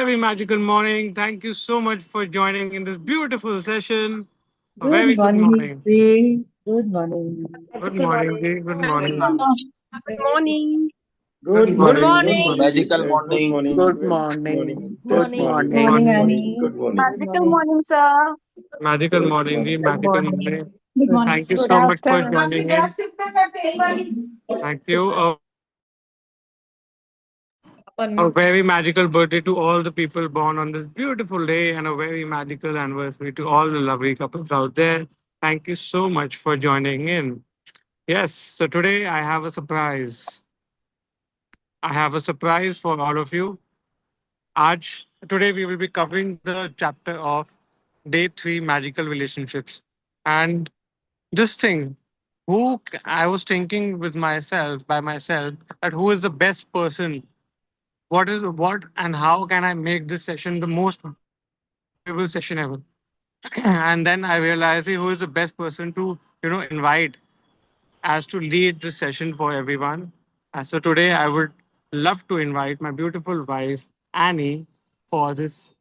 very magical morning. Thank you so much for joining in this beautiful session. A Good very good morning, morning. History. Good morning. Good Good morning, morning. Dee. Good Good morning. morning. Good morning. Good Good Good morning. morning. Good morning. morning, Magical teacher. Good morning. morning. Good Good morning. morning. Best Morning. Good morning. Good Good morning, morning. morning. Annie. Good morning. Good Magical morning. morning, sir. Magical Good morning, Dee. morning. Good Magical morning. morning. Good morning. Thank you Good so much for afternoon. joining in. Thank you. A very magical birthday to all the people born on this beautiful day and a very magical anniversary to all the lovely couples out there. Thank you so much for joining in. Yes, so today I have a surprise. I have a surprise for all of you. Today we will be covering the chapter of day three magical relationships. And this thing, I was thinking with myself, by myself, that who is the best person? What and how can I make this session the most valuable session ever? And then I realized who is the best person to, invite as to lead this session for everyone. So today I would love to invite my beautiful wife Annie for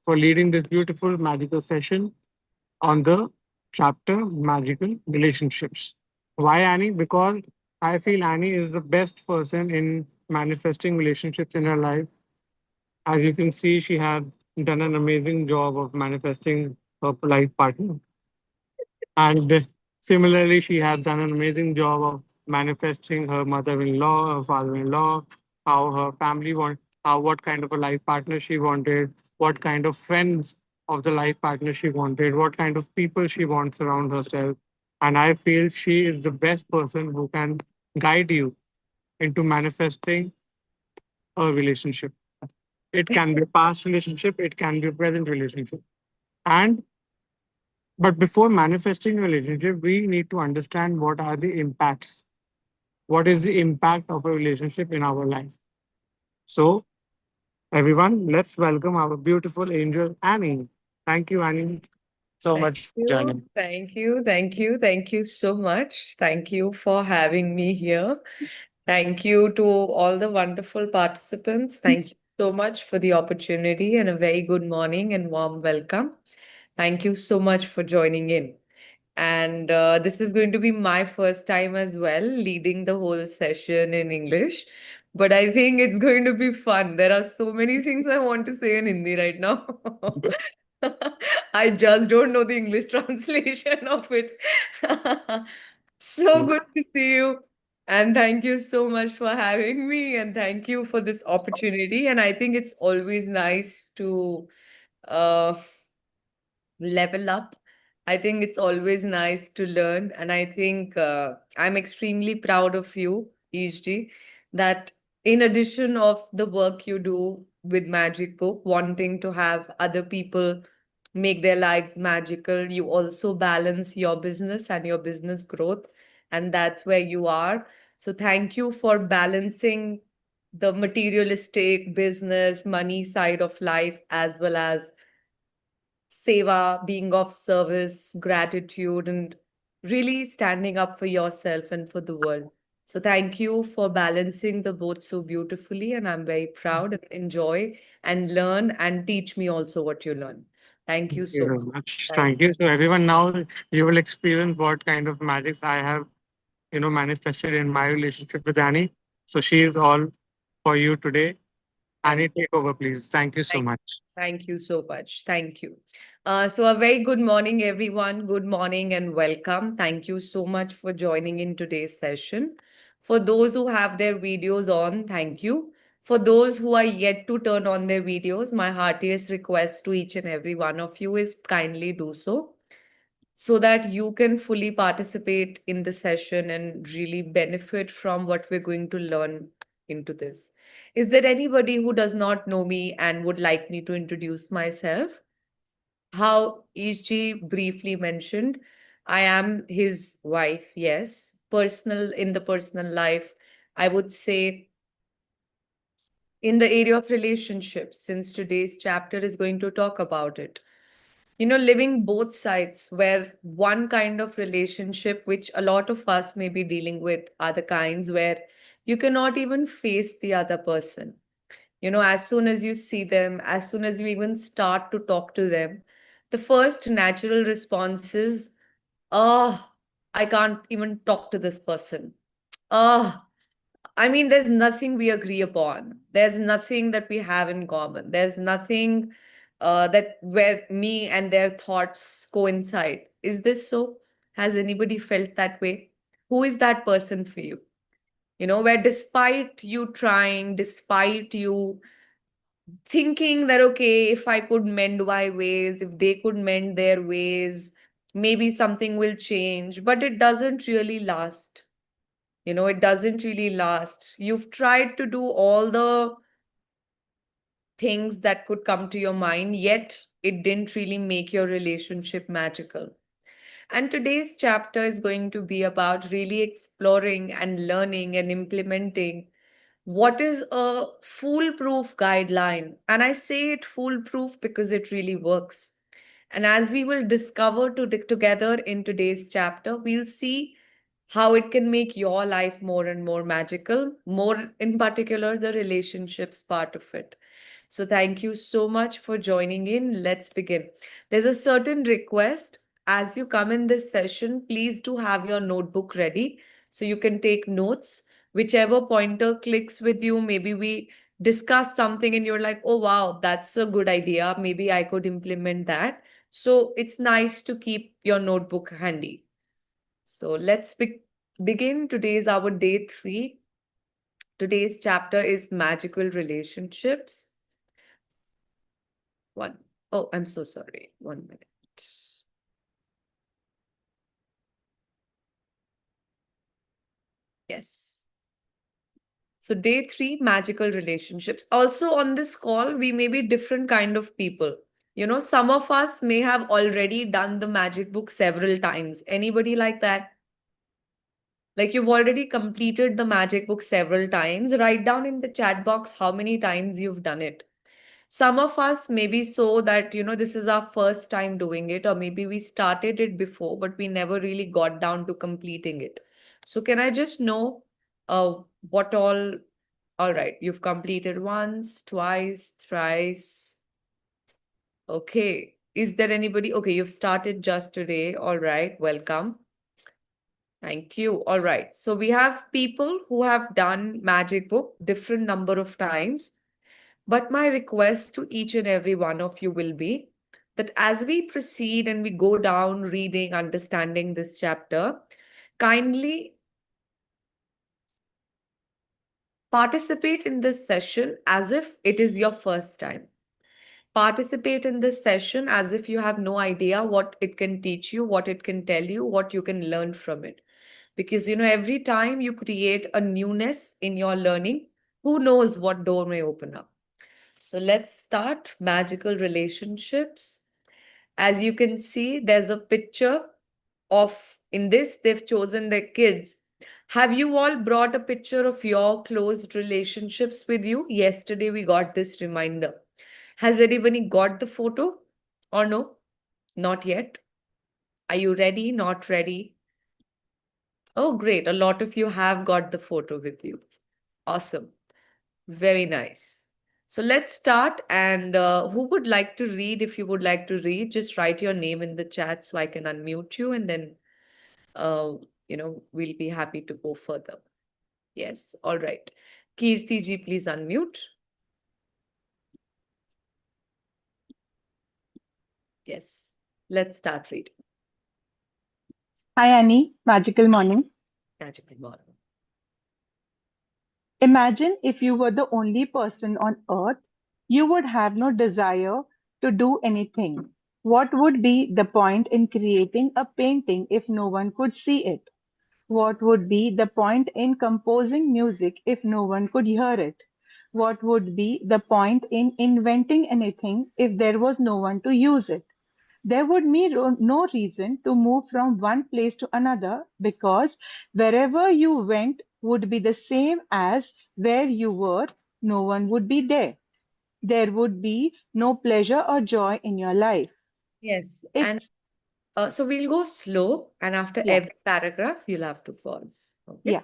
leading this beautiful magical session on the chapter magical relationships. Why Annie? Because I feel Annie is the best person in manifesting relationships in her life. As you can see, she had done an amazing job of manifesting her life partner. And similarly, she has done an amazing job of manifesting her mother-in-law, her father-in-law, how her family what kind of a life partner she wanted, what kind of friends of the life partner she wanted, what kind of people she wants around herself. And I feel she is the best person who can guide you into manifesting a relationship. It can be a past relationship, it can be a present relationship. And but before manifesting a relationship, we need to understand what are the impacts. What is the impact of a relationship in our life? So, everyone, let's welcome our beautiful angel, Annie. Thank you, Annie, so Thank much for you. joining. Thank you. Thank you. Thank you so much. Thank you for having me here. Thank you to all the wonderful participants. Thank you so much for the opportunity and a very good morning and warm welcome. Thank you so much for joining in. And this is going to be my first time as well, leading the whole session in English. But I think it's going to be fun. There are so many things I want to say in Hindi right now. I just don't know the English translation of it. So good to see you. And thank you so much for having me. And thank you for this opportunity. And I think it's always nice to uh, level up. I think it's always nice to learn. And I think I'm extremely proud of you, ESG, that in addition of the work you do with Magic Book, wanting to have other people make their lives magical, you also balance your business and your business growth. And that's where you are. So thank you for balancing the materialistic business, money side of life, as well as seva, being of service, gratitude, and really standing up for yourself and for the world. So thank you for balancing the both so beautifully. And I'm very proud and enjoy and learn and teach me also what you learn. Thank you Thank you so very much. much. Thank Thank you. So, everyone, now you will experience what kind of magics I have, manifested in my relationship with Annie. So, she is all for you today. thank Annie, take over, please. Thank you so thank much. Thank you so much. Thank you. So, a very good morning, everyone. Good morning and welcome. Thank you so much for joining in today's session. For those who have their videos on, thank you. For those who are yet to turn on their videos, my heartiest request to each and every one of you is kindly do so that you can fully participate in the session and really benefit from what we're going to learn into this. Is there anybody who does not know me and would like me to introduce myself? How EG briefly mentioned, I am his wife, yes. Personal, in the personal life, I would say in the area of relationships, since today's chapter is going to talk about it, living both sides, where one kind of relationship which a lot of us may be dealing with are the kinds where you cannot even face the other person. As soon as you see them, as soon as you even start to talk to them, the first natural response is, oh, I can't even talk to this person. Oh, I mean, there's nothing we agree upon. There's nothing that we have in common. There's nothing that where me and their thoughts coincide. Is this so? Has anybody felt that way? Who is that person for you? Where despite you trying, despite you thinking that, okay, if I could mend my ways, if they could mend their ways, maybe something will change, but it doesn't really last. It doesn't really last. You've tried to do all the things that could come to your mind, yet it didn't really make your relationship magical. And today's chapter is going to be about really exploring and learning and implementing what is a foolproof guideline. And I say it foolproof because it really works. And as we will discover together in today's chapter, we'll see how it can make your life more and more magical, more in particular, the relationships part of it. So, thank you so much for joining in. Let's begin. There's a certain request as you come in this session, please do have your notebook ready so you can take notes. Whichever pointer clicks with you, maybe we discuss something and you're like, oh, wow, that's a good idea. Maybe I could implement that. So, it's nice to keep your notebook handy. So let's begin. Today's our day 3. Today's chapter is magical relationships. One. Oh, I'm so sorry. 1 minute. Yes. So day 3, magical relationships. Also on this call, we may be different kind of people. Some of us may have already done the magic book several times. Anybody like that? Like you've already completed the magic book several times. Write down in the chat box how many times you've done it. Some of us maybe so that, this is our first time doing it, or maybe we started it before, but we never really got down to completing it. So can I just know what all right, you've completed once, twice, thrice. Okay. Is there anybody? Okay, you've started just today. All right, welcome. Thank you. All right. So we have people who have done Magic Book different number of times. But my request to each and every one of you will be that as we proceed and we go down reading, understanding this chapter, kindly participate in this session as if it is your first time. Participate in this session as if you have no idea what it can teach you, what it can tell you, what you can learn from it. Because, every time you create a newness in your learning, who knows what door may open up. So let's start magical relationships. As you can see, there's a picture of, in this, they've chosen their kids. Have you all brought a picture of your closed relationships with you? Yesterday, we got this reminder. Has anybody got the photo or no? Not yet. Are you ready? Not ready? Oh, great. A lot of you have got the photo with you. Awesome. Very nice. So let's start. And who would like to read? If you would like to read, just write your name in the chat so I can unmute you, and then uh, we'll be happy to go further. Yes. All right. Kirti ji, please unmute. Yes. Let's start reading. Hi Annie, magical morning. Magical morning. Imagine if you were the only person on earth, you would have no desire to do anything. What would be the point in creating a painting if no one could see it? What would be the point in composing music if no one could hear it? What would be the point in inventing anything if there was no one to use it? There would be no reason to move from one place to another because wherever you went would be the same as where you were, no one would be there. There would be no pleasure or joy in your life. Yes. And It's, so we'll go slow, and after yeah, every paragraph, you'll have to pause. Okay. yeah.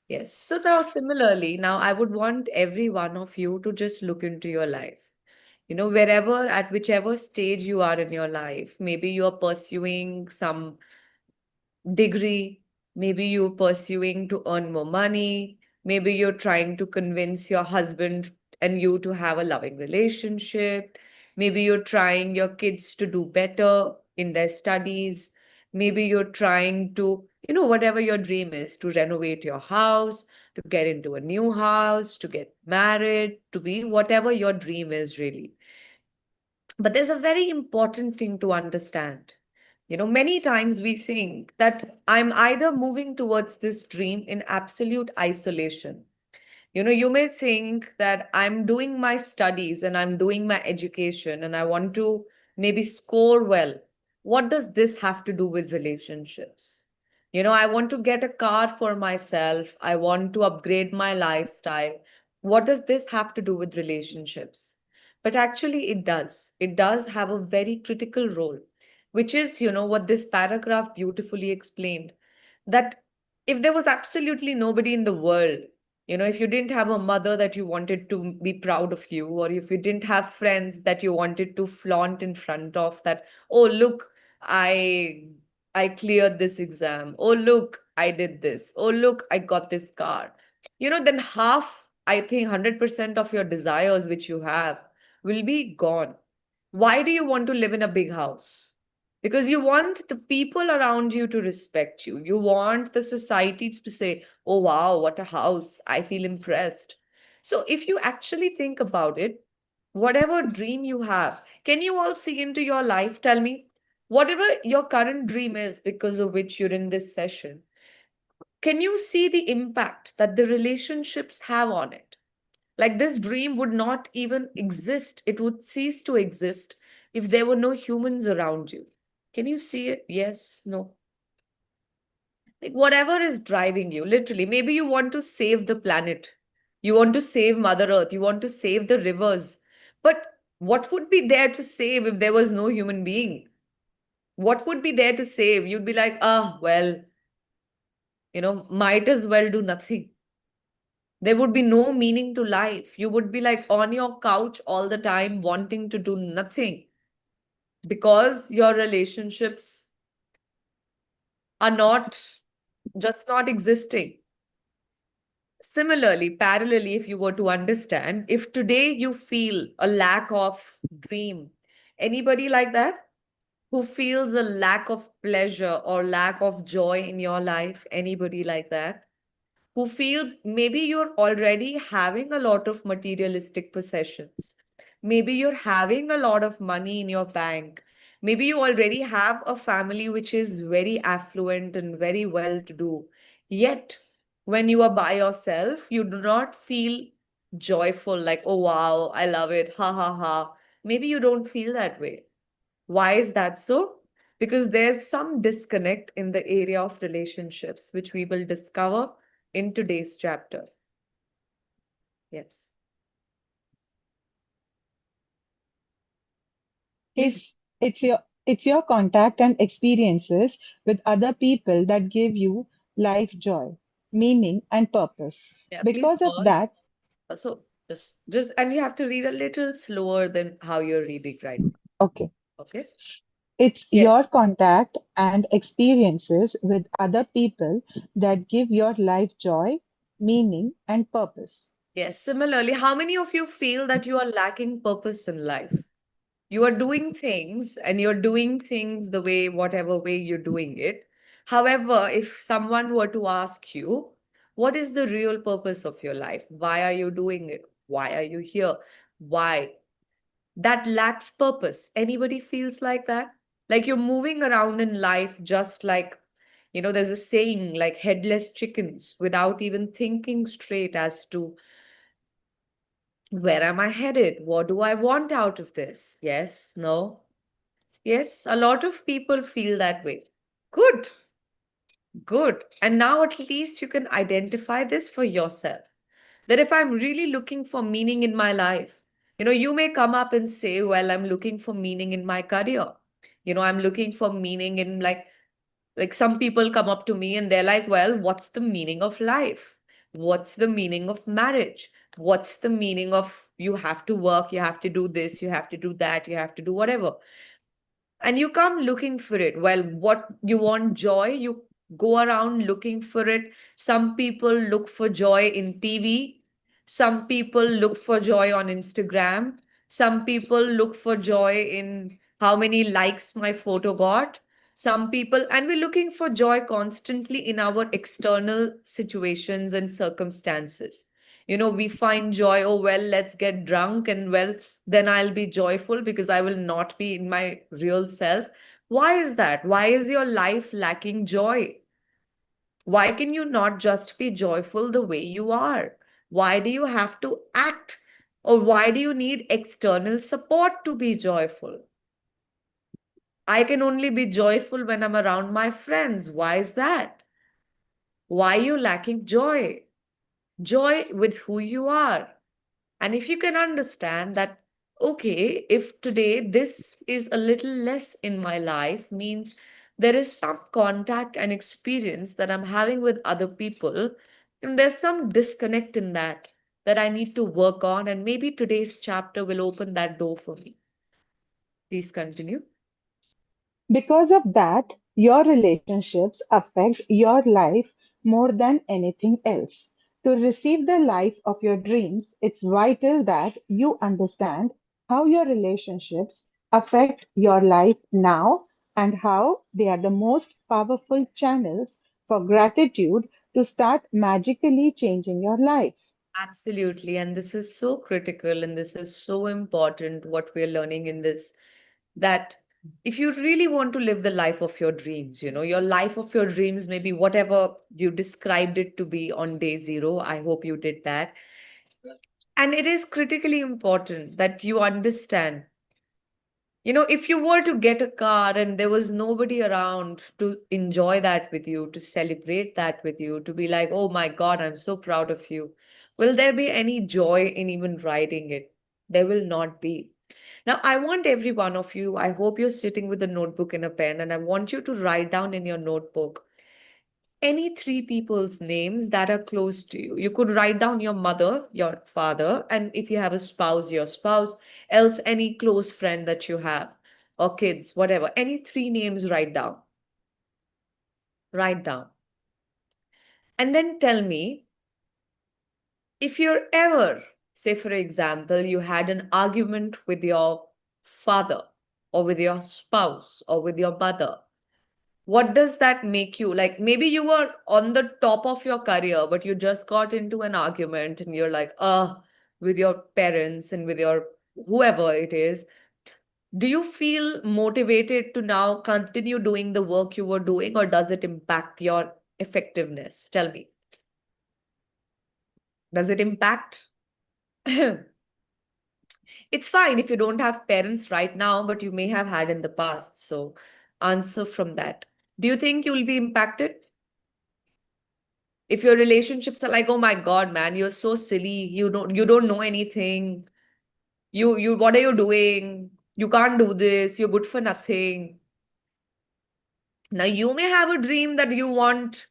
Yes. So now, similarly, now I would want every one of you to just look into your life. Wherever, at whichever stage you are in your life, maybe you're pursuing some degree, maybe you're pursuing to earn more money, maybe you're trying to convince your husband and you to have a loving relationship, maybe you're trying your kids to do better in their studies, maybe you're trying to, whatever your dream is, to renovate your house, to get into a new house, to get married, to be whatever your dream is really. But there's a very important thing to understand. Many times we think that I'm either moving towards this dream in absolute isolation. You may think that I'm doing my studies and I'm doing my education and I want to maybe score well. What does this have to do with relationships? I want to get a car for myself. I want to upgrade my lifestyle. What does this have to do with relationships? But actually, it does. It does have a very critical role, which is, what this paragraph beautifully explained, that if there was absolutely nobody in the world, if you didn't have a mother that you wanted to be proud of you, or if you didn't have friends that you wanted to flaunt in front of, that, oh, look, I I cleared this exam. Oh, look, I did this. Oh, look, I got this car. Then half, I think 100% of your desires which you have will be gone. Why do you want to live in a big house? Because you want the people around you to respect you. You want the society to say, oh, wow, what a house. I feel impressed. So, if you actually think about it, whatever dream you have, can you all see into your life? Tell me, whatever your current dream is because of which you're in this session, can you see the impact that the relationships have on it? Like this dream would not even exist, it would cease to exist if there were no humans around you. Can you see it? Yes, no. Like whatever is driving you, literally, maybe you want to save the planet, you want to save Mother Earth, you want to save the rivers. But what would be there to save if there was no human being? What would be there to save? You'd be like, ah, well, might as well do nothing. There would be no meaning to life. You would be like on your couch all the time, wanting to do nothing because your relationships are not existing. Similarly, parallelly, if you were to understand, if today you feel a lack of dream, anybody like that who feels a lack of pleasure or lack of joy in your life, anybody like that? Who feels maybe you're already having a lot of materialistic possessions. Maybe you're having a lot of money in your bank. Maybe you already have a family which is very affluent and very well to do. Yet, when you are by yourself, you do not feel joyful, like, oh wow, I love it, ha ha ha. Maybe you don't feel that way. Why is that so? Because there's some disconnect in the area of relationships, which we will discover in today's chapter. Yes. Please. If it's your contact and experiences with other people that give you life joy, meaning and purpose. Yeah, please Because of pause. that, So just and you have to read a little slower than how you're reading right okay, now. Okay. it's Yes. your contact and experiences with other people that give your life joy, meaning and purpose. Yes. Similarly, how many of you feel that you are lacking purpose in life? You are doing things and you're doing things the way, whatever way you're doing it. However, if someone were to ask you, what is the real purpose of your life? Why are you doing it? Why are you here? Why? That lacks purpose. Anybody feels like that? Like you're moving around in life just like, there's a saying like headless chickens without even thinking straight as to where am I headed? What do I want out of this? Yes, no. Yes, a lot of people feel that way. Good, good. And now at least you can identify this for yourself. That if I'm really looking for meaning in my life, you may come up and say, well, I'm looking for meaning in my career. I'm looking for meaning in like some people come up to me and they're like, well, what's the meaning of life? What's the meaning of marriage? What's the meaning of you have to work, you have to do this, you have to do that, you have to do whatever? And you come looking for it. Well, what you want joy, you go around looking for it. Some people look for joy in TV, some people look for joy on Instagram, some people look for joy in how many likes my photo got. Some people, and we're looking for joy constantly in our external situations and circumstances. We find joy, oh, well, let's get drunk, and well, then I'll be joyful because I will not be in my real self. Why is that? Why is your life lacking joy? Why can you not just be joyful the way you are? Why do you have to act? Or why do you need external support to be joyful? I can only be joyful when I'm around my friends. Why is that? Why are you lacking joy? Joy with who you are. And if you can understand that, okay, if today this is a little less in my life, means there is some contact and experience that I'm having with other people, and there's some disconnect in that I need to work on. And maybe today's chapter will open that door for me. Please continue. Because of that, your relationships affect your life more than anything else. To receive the life of your dreams, it's vital that you understand how your relationships affect your life now and how they are the most powerful channels for gratitude to start magically changing your life. Absolutely. And this is so critical and this is so important what we're learning in this, that if you really want to live the life of your dreams, your life of your dreams, maybe whatever you described it to be on day zero, I hope you did that. And it is critically important that you understand, if you were to get a car and there was nobody around to enjoy that with you, to celebrate that with you, to be like, oh my God, I'm so proud of you, will there be any joy in even riding it? There will not be. Now, I want every one of you, I hope you're sitting with a notebook and a pen, and I want you to write down in your notebook any three people's names that are close to you. You could write down your mother, your father, and if you have a spouse, your spouse, else any close friend that you have, or kids, whatever. Any three names, write down. Write down. And then tell me if you're ever, say, for example, you had an argument with your father, or with your spouse, or with your mother. What does that make you? Like maybe you were on the top of your career, but you just got into an argument and you're like, with your parents and with your whoever it is. Do you feel motivated to now continue doing the work you were doing, or does it impact your effectiveness? Tell me. Does it impact? It's fine if you don't have parents right now, but you may have had in the past. So answer from that. Do you think you'll be impacted? If your relationships are like, oh my God, man, you're so silly, you don't know anything, you what are you doing, you can't do this, you're good for nothing. Now you may have a dream that you want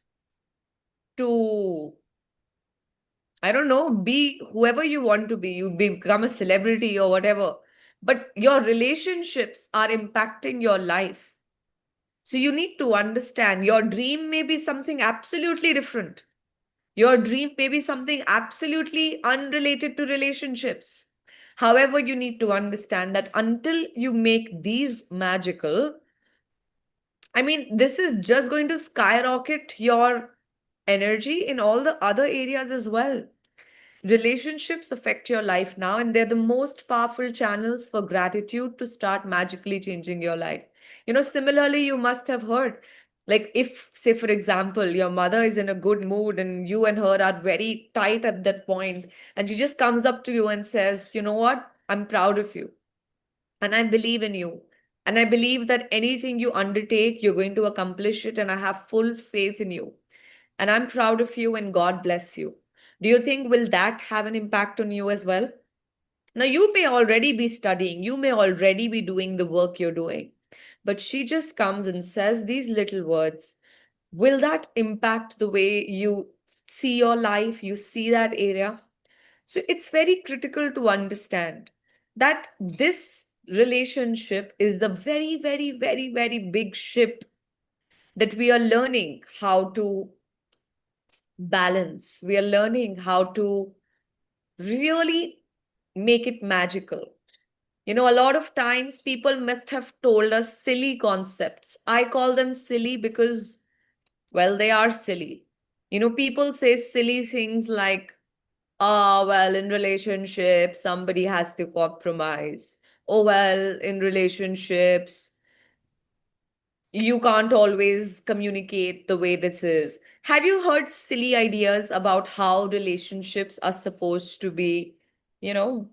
to, I don't know, be whoever you want to be, you become a celebrity or whatever, but your relationships are impacting your life. So you need to understand your dream may be something absolutely different. Your dream may be something absolutely unrelated to relationships. However, you need to understand that until you make these magical, I mean, this is just going to skyrocket your energy in all the other areas as well. Relationships affect your life now, and they're the most powerful channels for gratitude to start magically changing your life. Similarly, you must have heard, like, if, say, for example, your mother is in a good mood and you and her are very tight at that point, and she just comes up to you and says, you know what, I'm proud of you, and I believe in you. And I believe that anything you undertake, you're going to accomplish it, and I have full faith in you. And I'm proud of you, and God bless you. Do you think will that have an impact on you as well? Now, you may already be studying, you may already be doing the work you're doing, but she just comes and says these little words. Will that impact the way you see your life, you see that area. So it's very critical to understand that this relationship is the very, very, very, very big ship that we are learning how to balance. We are learning how to really make it magical. A lot of times people must have told us silly concepts. I call them silly because, well, they are silly. People say silly things like, well, in relationships, somebody has to compromise. Oh, well, in relationships, you can't always communicate the way this is. Have you heard silly ideas about how relationships are supposed to be, you know,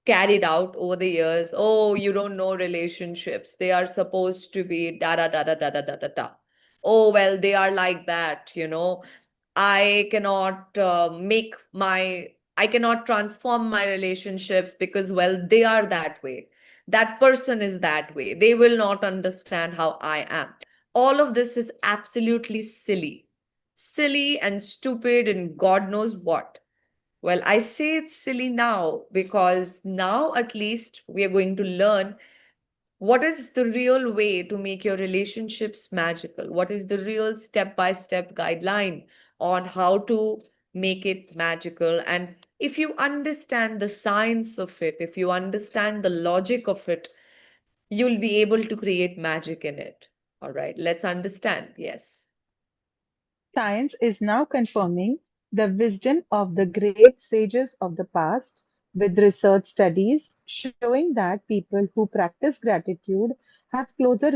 carried out over the years? Oh, you don't know relationships. They are supposed to be da da da da da da da da da. Oh, well, they are like that. I cannot I cannot transform my relationships because, well, they are that way. That person is that way. They will not understand how I am. All of this is absolutely silly. Silly and stupid and God knows what. Well, I say it's silly now because now at least we are going to learn what is the real way to make your relationships magical. What is the real step by step guideline on how to make it magical? And if you understand the science of it, if you understand the logic of it, you'll be able to create magic in it. All right, let's understand. Yes. Science is now confirming the wisdom of the great sages of the past, with research studies showing that people who practice gratitude have closer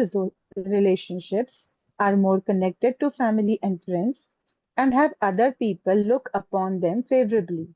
relationships, are more connected to family and friends, and have other people look upon them favorably.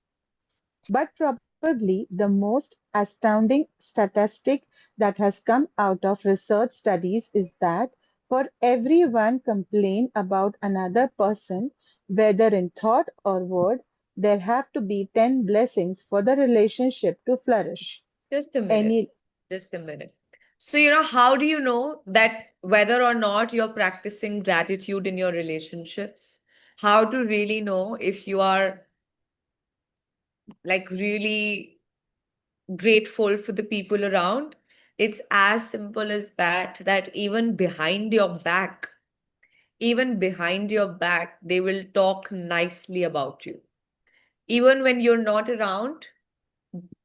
But probably the most astounding statistic that has come out of research studies is that for every one complaint about another person, whether in thought or word, there have to be 10 blessings for the relationship to flourish. Just a minute. Any Just a minute. So, how do you know that whether or not you're practicing gratitude in your relationships? How to really know if you are like really grateful for the people around? It's as simple as that even behind your back, they will talk nicely about you. Even when you're not around,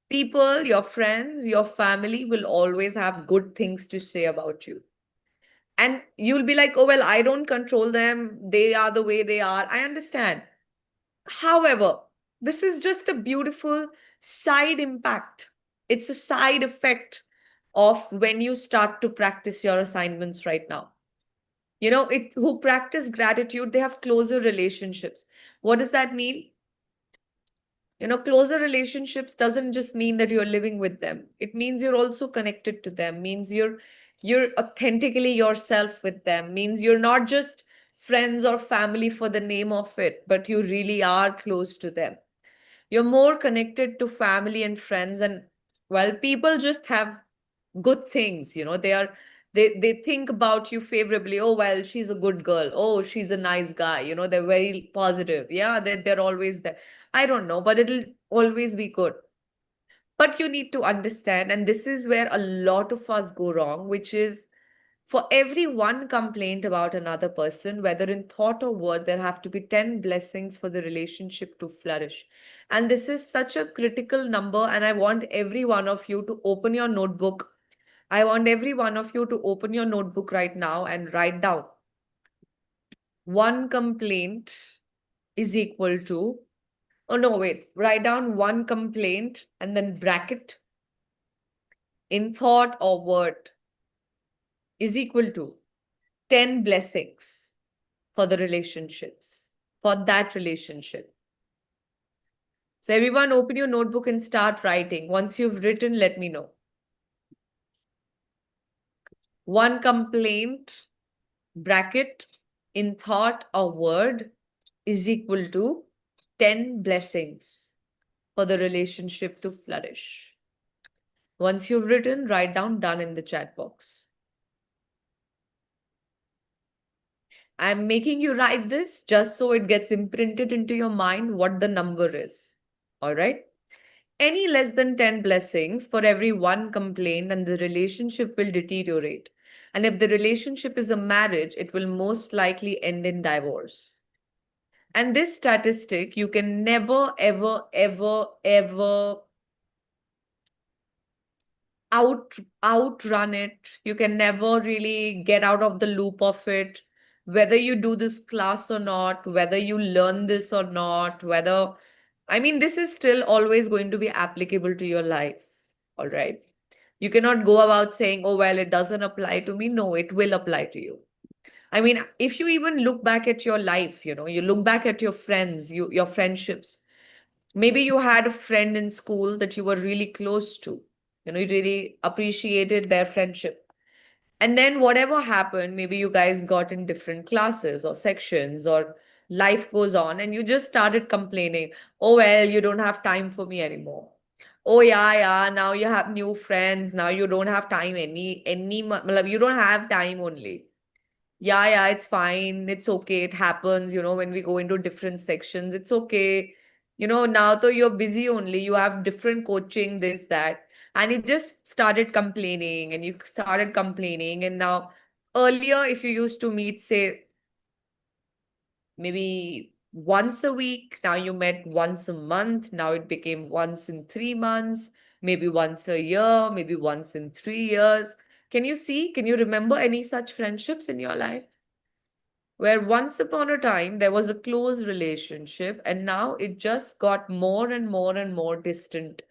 people, your friends, your family will always have good things to say about you. And you'll be like, oh, well, I don't control them. They are the way they are. I understand. However, this is just a beautiful side impact. It's a side effect of when you start to practice your assignments right now. Who practice gratitude, they have closer relationships. What does that mean? Closer relationships doesn't just mean that you're living with them. It means you're also connected to them, means you're authentically yourself with them, means you're not just friends or family for the name of it, but you really are close to them. You're more connected to family and friends, and well, people just have good things. They think about you favorably. Oh, well, she's a good girl. Oh, she's a nice guy. They're very positive. Yeah, they're always there. I don't know, but it'll always be good. But you need to understand, and this is where a lot of us go wrong, which is for every one complaint about another person, whether in thought or word, there have to be 10 blessings for the relationship to flourish. And this is such a critical number. And I want every one of you to open your notebook. I want every one of you to open your notebook right now and write down one complaint is equal to, oh no, wait, write down one complaint and then bracket in thought or word is equal to 10 blessings for the relationships, for that relationship. So, everyone, open your notebook and start writing. Once you've written, let me know. One complaint, bracket, in thought or word is equal to 10 blessings for the relationship to flourish. Once you've written, write down done in the chat box. I'm making you write this just so it gets imprinted into your mind what the number is. All right. Any less than 10 blessings for every one complaint, and the relationship will deteriorate. And if the relationship is a marriage, it will most likely end in divorce. And this statistic, you can never, ever, ever, ever out outrun it. You can never really get out of the loop of it. Whether you do this class or not, whether you learn this or not, whether, I mean, this is still always going to be applicable to your life. All right. You cannot go about saying, oh, well, it doesn't apply to me. No, it will apply to you. I mean, if you even look back at your life, you look back at your friends, your friendships. Maybe you had a friend in school that you were really close to. You really appreciated their friendship. And then whatever happened, maybe you guys got in different classes or sections, or life goes on and you just started complaining, oh, well, you don't have time for me anymore. Oh, yeah, yeah, now you have new friends. Now you don't have time matlab, you don't have time only. Yeah, yeah, it's fine. It's okay. It happens, when we go into different sections, it's okay. Now though you're busy only, you have different coaching, this, that. And you just started complaining and you started complaining. And now, earlier, if you used to meet, say, maybe once a week, now you met once a month. Now it became once in 3 months, maybe once a year, maybe once in 3 years. Can you remember any such friendships in your life? Where once upon a time there was a close relationship and now it just got more and more and more distant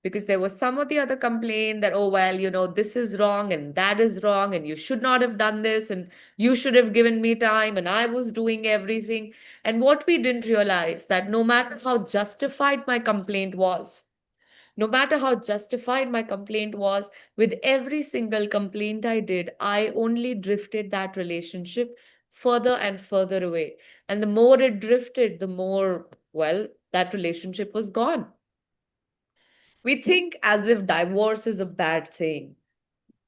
because there was some of the other complaint that, oh, well, this is wrong and that is wrong and you should not have done this and you should have given me time and I was doing everything. And what we didn't realize that no matter how justified my complaint was, no matter how justified my complaint was, with every single complaint I did, I only drifted that relationship further and further away. And the more it drifted, the more, well, that relationship was gone. We think as if divorce is a bad thing.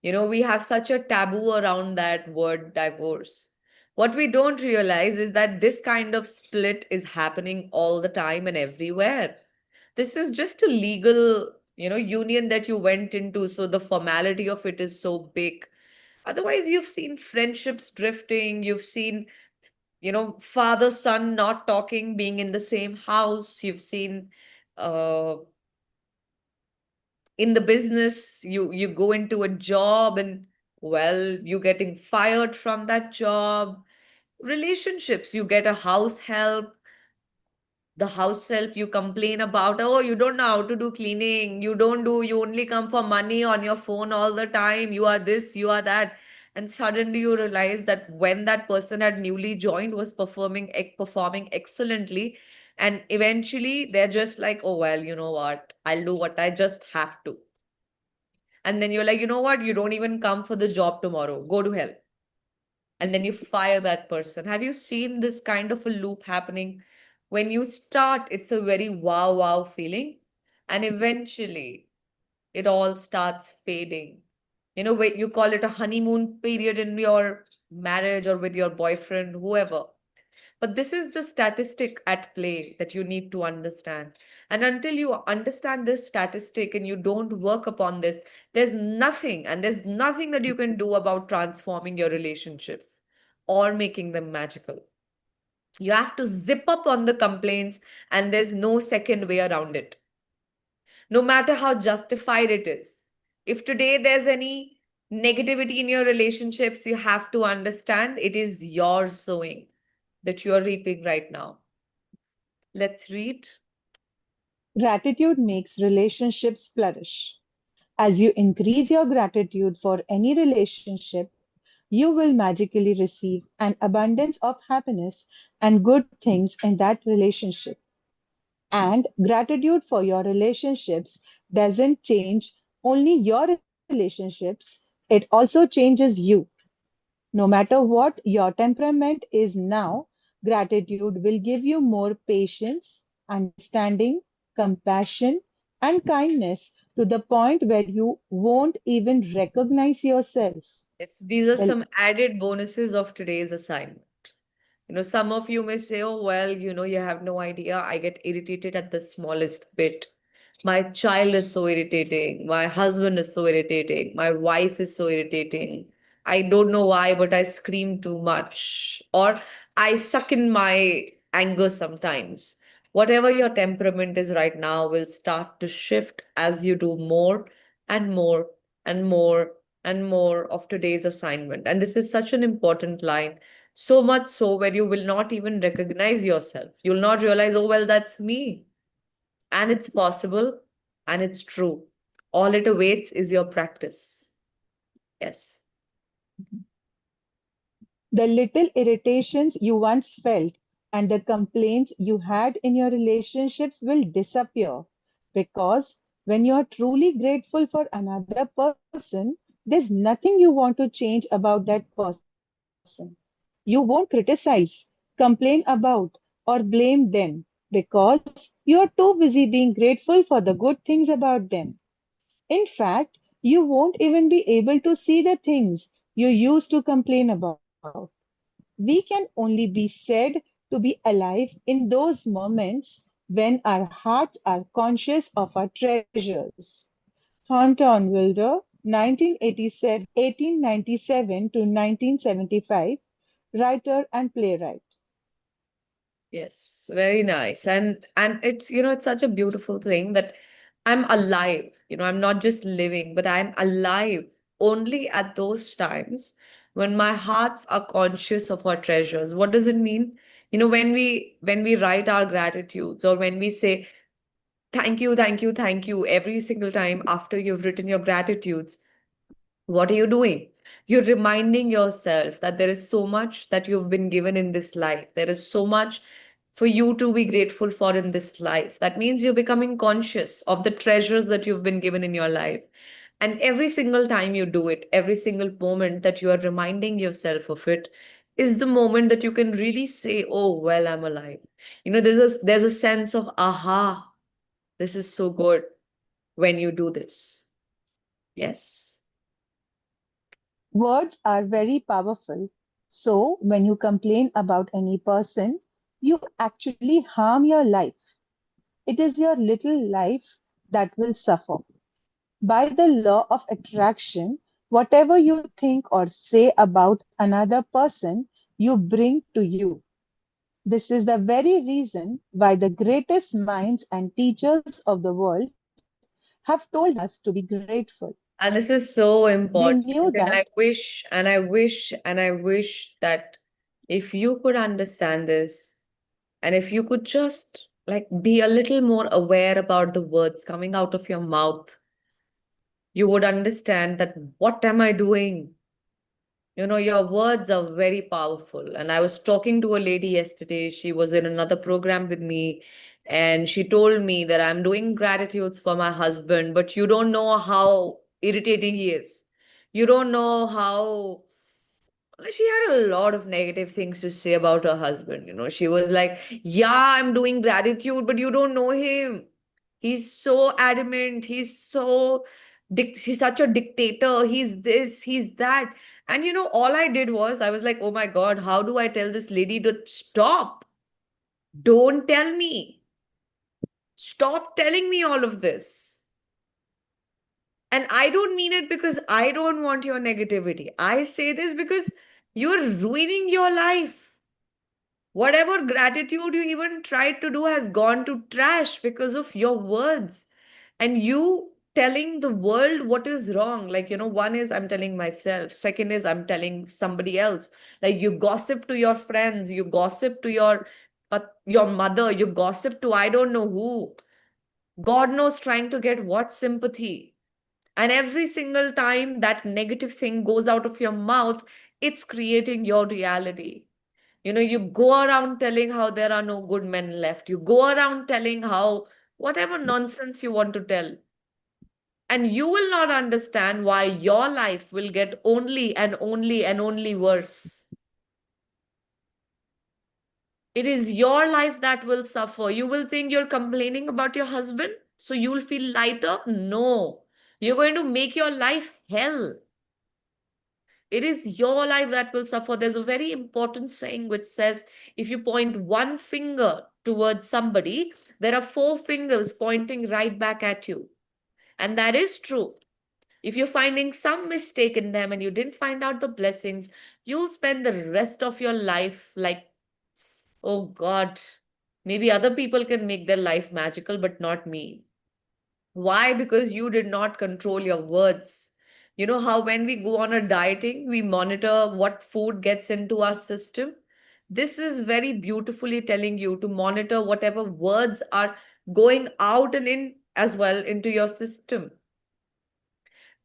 We have such a taboo around that word divorce. What we don't realize is that this kind of split is happening all the time and everywhere. This is just a legal, union that you went into. So the formality of it is so big. Otherwise, you've seen friendships drifting. You've seen, father, son not talking, being in the same house. You've seen, uh, in the business, you go into a job and, well, you getting fired from that job. Relationships, you get a house help. The house help you complain about, oh, you don't know how to do cleaning, you only come for money on your phone all the time, you are this, you are that. And suddenly you realize that when that person had newly joined was performing excellently, and eventually they're just like, oh, well, you know what, I'll do what I just have to. And then you're like, you know what, you don't even come for the job tomorrow, go to hell. And then you fire that person. Have you seen this kind of a loop happening? When you start, it's a very wow, wow feeling. And eventually, it all starts fading. You call it a honeymoon period in your marriage or with your boyfriend, whoever. But this is the statistic at play that you need to understand. And until you understand this statistic and you don't work upon this, there's nothing that you can do about transforming your relationships or making them magical. You have to zip up on the complaints, and there's no second way around it, no matter how justified it is. If today there's any negativity in your relationships, you have to understand it is your sowing that you are reaping right now. Let's read. Gratitude makes relationships flourish. As you increase your gratitude for any relationship, you will magically receive an abundance of happiness and good things in that relationship. And gratitude for your relationships doesn't change only your relationships, it also changes you. No matter what your temperament is now, gratitude will give you more patience, understanding, compassion, and kindness to the point where you won't even recognize yourself. Yes, these are Well, some added bonuses of today's assignment. Some of you may say, oh, well, you have no idea. I get irritated at the smallest bit. My child is so irritating. My husband is so irritating. My wife is so irritating. I don't know why, but I scream too much. Or I suck in my anger sometimes. Whatever your temperament is right now will start to shift as you do more and more and more and more of today's assignment. And this is such an important line, so much so where you will not even recognize yourself. You'll not realize, oh, well, that's me. And it's possible and it's true. All it awaits is your practice. Yes. The little irritations you once felt and the complaints you had in your relationships will disappear because when you're truly grateful for another person, there's nothing you want to change about that person. You won't criticize, complain about, or blame them because you're too busy being grateful for the good things about them. In fact, you won't even be able to see the things you used to complain about. We can only be said to be alive in those moments when our hearts are conscious of our treasures. Thornton Wilder, 1897 to 1975, writer and playwright. Yes, very nice. And it's such a beautiful thing that I'm alive. I'm not just living, but I'm alive only at those times when my hearts are conscious of our treasures. What does it mean? When we write our gratitudes, or when we say thank you, thank you, thank you every single time after you've written your gratitudes, what are you doing? You're reminding yourself that there is so much that you've been given in this life. There is so much for you to be grateful for in this life. That means you're becoming conscious of the treasures that you've been given in your life. And every single time you do it, every single moment that you are reminding yourself of it, is the moment that you can really say, oh, well, I'm alive. There's a sense of, aha, this is so good when you do this. Yes. Words are very powerful. So, when you complain about any person, you actually harm your life. It is your little life that will suffer. By the law of attraction, whatever you think or say about another person, you bring to you. This is the very reason why the greatest minds and teachers of the world have told us to be grateful. And this is so They important. knew And that. I wish, and I wish, and I wish that if you could understand this, and if you could just like be a little more aware about the words coming out of your mouth, you would understand that what am I doing? Your words are very powerful. And I was talking to a lady yesterday. She was in another program with me, and she told me that I'm doing gratitudes for my husband, but you don't know how irritating he is. You don't know how. She had a lot of negative things to say about her husband. She was like, yeah, I'm doing gratitude, but you don't know him. He's so adamant. He's such a dictator. He's this, he's that. And all I did was, I was like, oh my God, how do I tell this lady to stop? Don't tell me. Stop telling me all of this. And I don't mean it because I don't want your negativity. I say this because you're ruining your life. Whatever gratitude you even tried to do has gone to trash because of your words. And you telling the world what is wrong. Like, one is I'm telling myself, second is I'm telling somebody else. Like, you gossip to your friends, you gossip to your mother, you gossip to I don't know who. God knows trying to get what sympathy. And every single time that negative thing goes out of your mouth, it's creating your reality. You go around telling how there are no good men left. You go around telling how whatever nonsense you want to tell. And you will not understand why your life will get only and only and only worse. It is your life that will suffer. You will think you're complaining about your husband, so you will feel lighter. No, you're going to make your life hell. It is your life that will suffer. There's a very important saying which says if you point one finger towards somebody, there are four fingers pointing right back at you. And that is true. If you're finding some mistake in them and you didn't find out the blessings, you'll spend the rest of your life like, oh God, maybe other people can make their life magical, but not me. Why? Because you did not control your words. You know how when we go on a dieting, we monitor what food gets into our system? This is very beautifully telling you to monitor whatever words are going out and in as well into your system.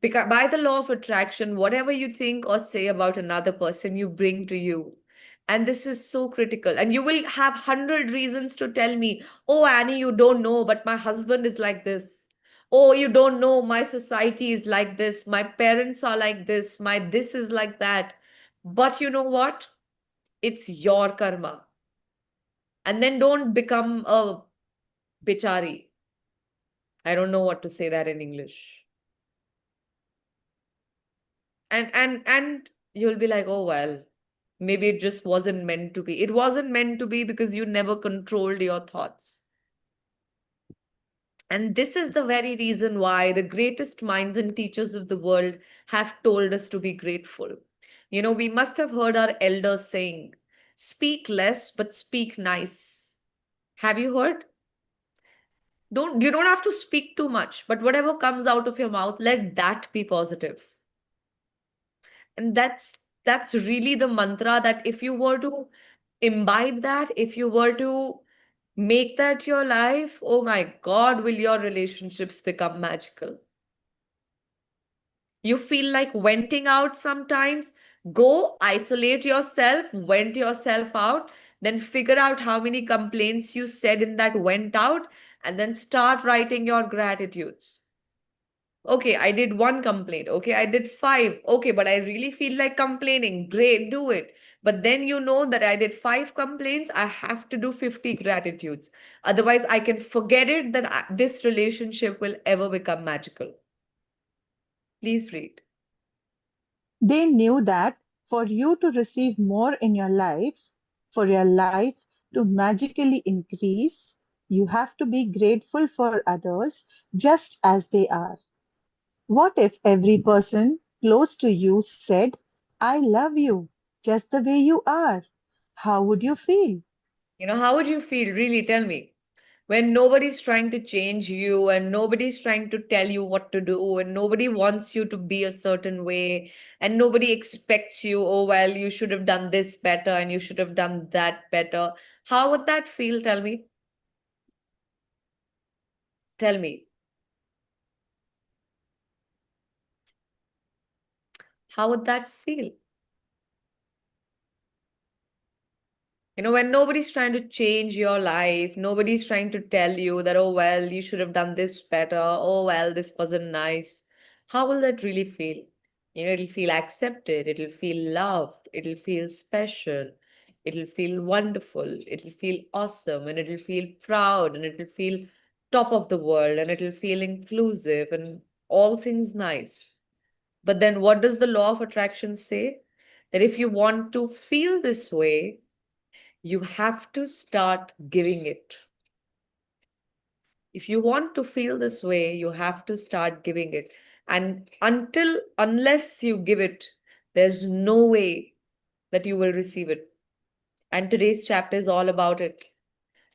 Because by the law of attraction, whatever you think or say about another person, you bring to you. And this is so critical. And you will have 100 reasons to tell me, oh, Annie, you don't know, but my husband is like this. Oh, you don't know, my society is like this. My parents are like this. My this is like that. But you know what? It's your karma. And then don't become a bichari. I don't know what to say that in English. And you'll be like, oh well, maybe it just wasn't meant to be. It wasn't meant to be because you never controlled your thoughts. And this is the very reason why the greatest minds and teachers of the world have told us to be grateful. You know, we must have heard our elders saying, speak less but speak nice. Have you heard? Don't You don't have to speak too much, but whatever comes out of your mouth, let that be positive. And that's really the mantra, that if you were to imbibe that, if you were to make that your life, oh my God, will your relationships become magical. You feel like venting out sometimes, go isolate yourself, vent yourself out, then figure out how many complaints you said in that went out, and then start writing your gratitudes. Okay, I did one complaint. Okay, I did five. Okay, but I really feel like complaining. Great, do it. But then you know that I did five complaints. I have to do 50 gratitudes. Otherwise, I can forget it that this relationship will ever become magical. Please read. They knew that for you to receive more in your life, for your life to magically increase, you have to be grateful for others just as they are. What if every person close to you said, I love you just the way you are? How would you feel? You know, how would you feel? Really, tell me. When nobody's trying to change you and nobody's trying to tell you what to do and nobody wants you to be a certain way and nobody expects you, oh, well, you should have done this better and you should have done that better. How would that feel? Tell me. Tell me. How would that feel? You know, when nobody's trying to change your life, nobody's trying to tell you that, oh, well, you should have done this better. Oh, well, this wasn't nice. How will that really feel? You know, it'll feel accepted. It'll feel loved. It'll feel special. It'll feel wonderful. It'll feel awesome. And it'll feel proud. And it'll feel top of the world. And it'll feel inclusive and all things nice. But then what does the law of attraction say? That if you want to feel this way, you have to start giving it. If you want to feel this way, you have to start giving it. And unless you give it, there's no way that you will receive it. And today's chapter is all about it.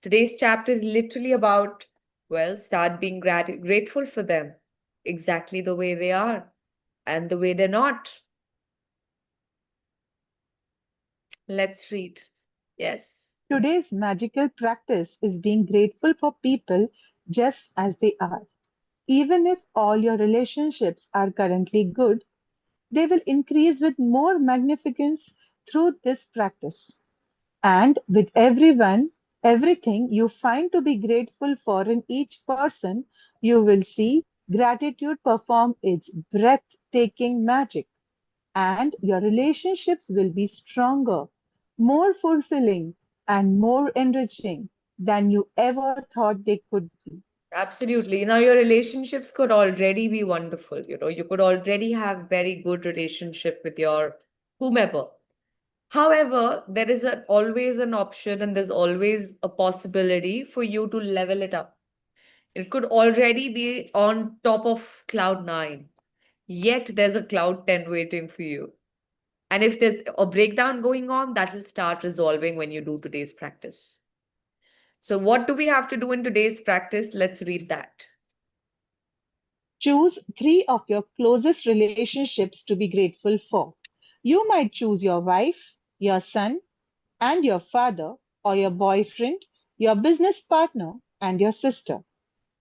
Today's chapter is literally about, well, start being grateful for them exactly the way they are and the way they're not. Let's read. Yes. Today's magical practice is being grateful for people just as they are. Even if all your relationships are currently good, they will increase with more magnificence through this practice. And with everyone, everything you find to be grateful for in each person, you will see gratitude perform its breathtaking magic. And your relationships will be stronger, more fulfilling, and more enriching than you ever thought they could be. Absolutely. Now your relationships could already be wonderful. You could already have very good relationship with your whomever. However, there is always an option and there's always a possibility for you to level it up. It could already be on top of cloud nine, yet there's a cloud 10 waiting for you. And if there's a breakdown going on, that will start resolving when you do today's practice. So, what do we have to do in today's practice? Let's read that. Choose three of your closest relationships to be grateful for. You might choose your wife, your son, and your father, or your boyfriend, your business partner, and your sister.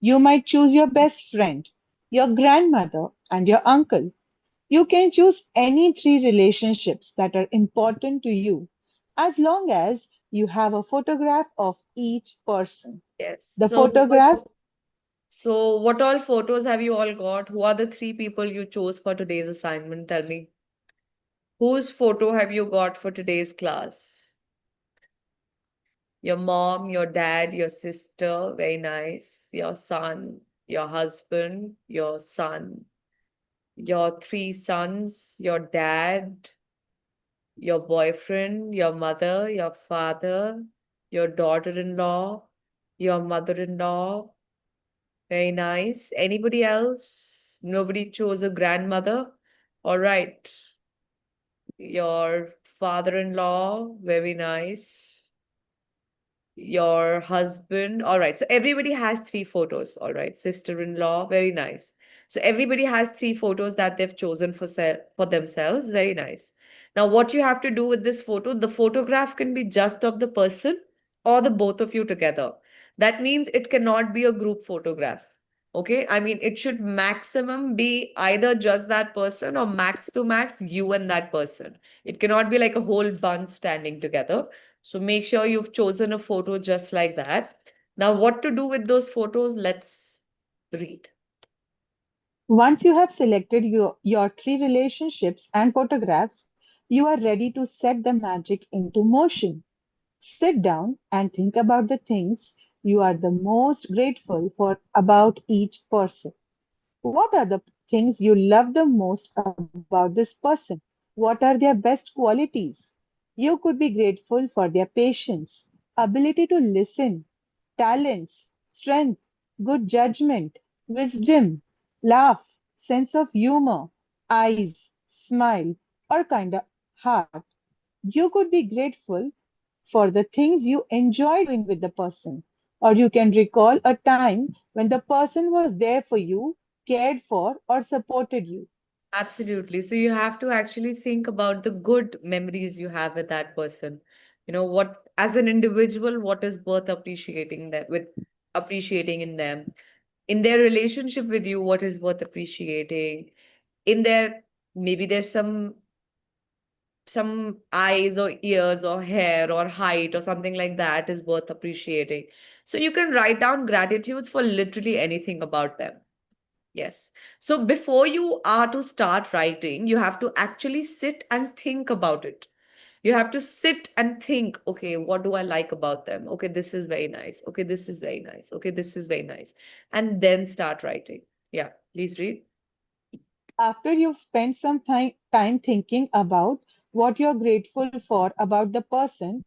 You might choose your best friend, your grandmother, and your uncle. You can choose any three relationships that are important to you as long as you have a photograph of each person. Yes. The photograph So, what all photos have you all got? Who are the three people you chose for today's assignment? Tell me. Whose photo have you got for today's class? Your mom, your dad, your sister, very nice. Your son, your husband, your son, your three sons, your dad, your boyfriend, your mother, your father, your daughter-in-law, your mother-in-law. Very nice. Anybody else? Nobody chose a grandmother. All right. Your father-in-law, very nice. Your husband. All right. So everybody has three photos. All right. Sister-in-law, very nice. So everybody has three photos that they've chosen for themselves. Very nice. Now, what you have to do with this photo, the photograph can be just of the person or the both of you together. That means it cannot be a group photograph. Okay. I mean, it should maximum be either just that person or max to max you and that person. It cannot be like a whole bunch standing together. So make sure you've chosen a photo just like that. Now, what to do with those photos? Let's read. Once you have selected your three relationships and photographs, you are ready to set the magic into motion. Sit down and think about the things you are the most grateful for about each person. What are the things you love the most about this person? What are their best qualities? You could be grateful for their patience, ability to listen, talents, strength, good judgment, wisdom, laugh, sense of humor, eyes, smile, or kind of heart. You could be grateful for the things you enjoy doing with the person, or you can recall a time when the person was there for you, cared for, or supported you. Absolutely. So you have to actually think about the good memories you have with that person. What as an individual, what is worth appreciating in them. In their relationship with you, what is worth appreciating. In their Maybe there's some eyes or ears or hair or height or something like that is worth appreciating. So you can write down gratitudes for literally anything about them. Yes. So before you are to start writing, you have to actually sit and think about it. You have to sit and think, okay, what do I like about them? Okay, this is very nice. Okay, this is very nice. Okay, this is very nice. And then start writing. Yeah, please read. After you've spent some time thinking about what you're grateful for about the person,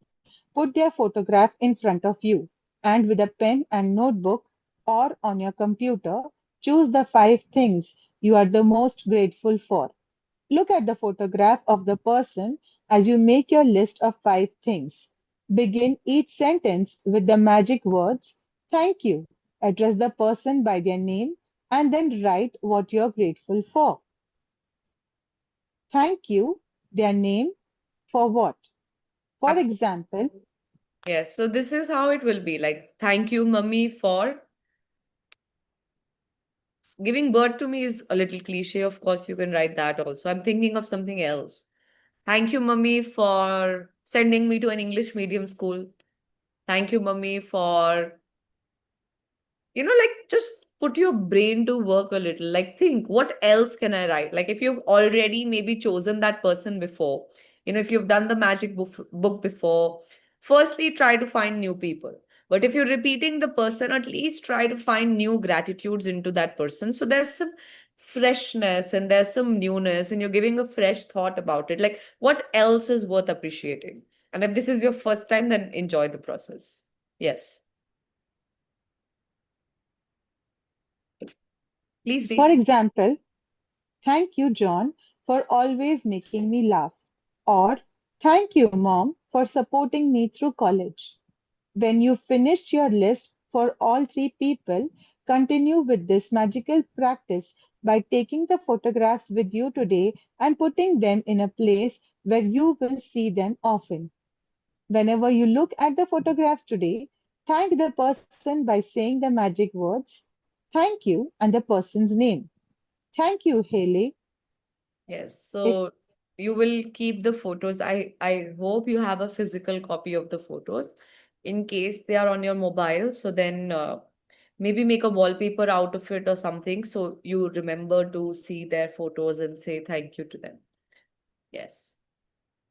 put their photograph in front of you and with a pen and notebook or on your computer, choose the five things you are the most grateful for. Look at the photograph of the person as you make your list of five things. Begin each sentence with the magic words, thank you. Address the person by their name and then write what you're grateful for. Thank you, their name, for what? For Absolutely. example, Yes. So this is how it will be like, thank you, mummy, for giving birth to me is a little cliche. Of course, you can write that also. I'm thinking of something else. Thank you, mummy, for sending me to an English medium school. Thank you, mummy, for, like just put your brain to work a little. Like, think, what else can I write? Like, if you've already maybe chosen that person before, if you've done the magic book before, firstly, try to find new people. But if you're repeating the person, at least try to find new gratitudes into that person. So there's some freshness and there's some newness, and you're giving a fresh thought about it. Like, what else is worth appreciating? And if this is your first time, then enjoy the process. Yes. Please For read. example, thank you, John, for always making me laugh. Or, thank you, Mom, for supporting me through college. When you finished your list for all three people, continue with this magical practice by taking the photographs with you today and putting them in a place where you will see them often. Whenever you look at the photographs today, thank the person by saying the magic words, thank you, and the person's name. Thank you, Haley. Yes. If So you will keep the photos. I hope you have a physical copy of the photos in case they are on your mobile. So then maybe make a wallpaper out of it or something so you remember to see their photos and say thank you to them. Yes.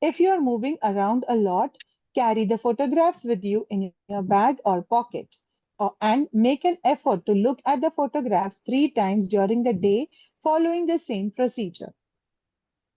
if you are moving around a lot, carry the photographs with you in your bag or pocket. And make an effort to look at the photographs 3 times during the day following the same procedure.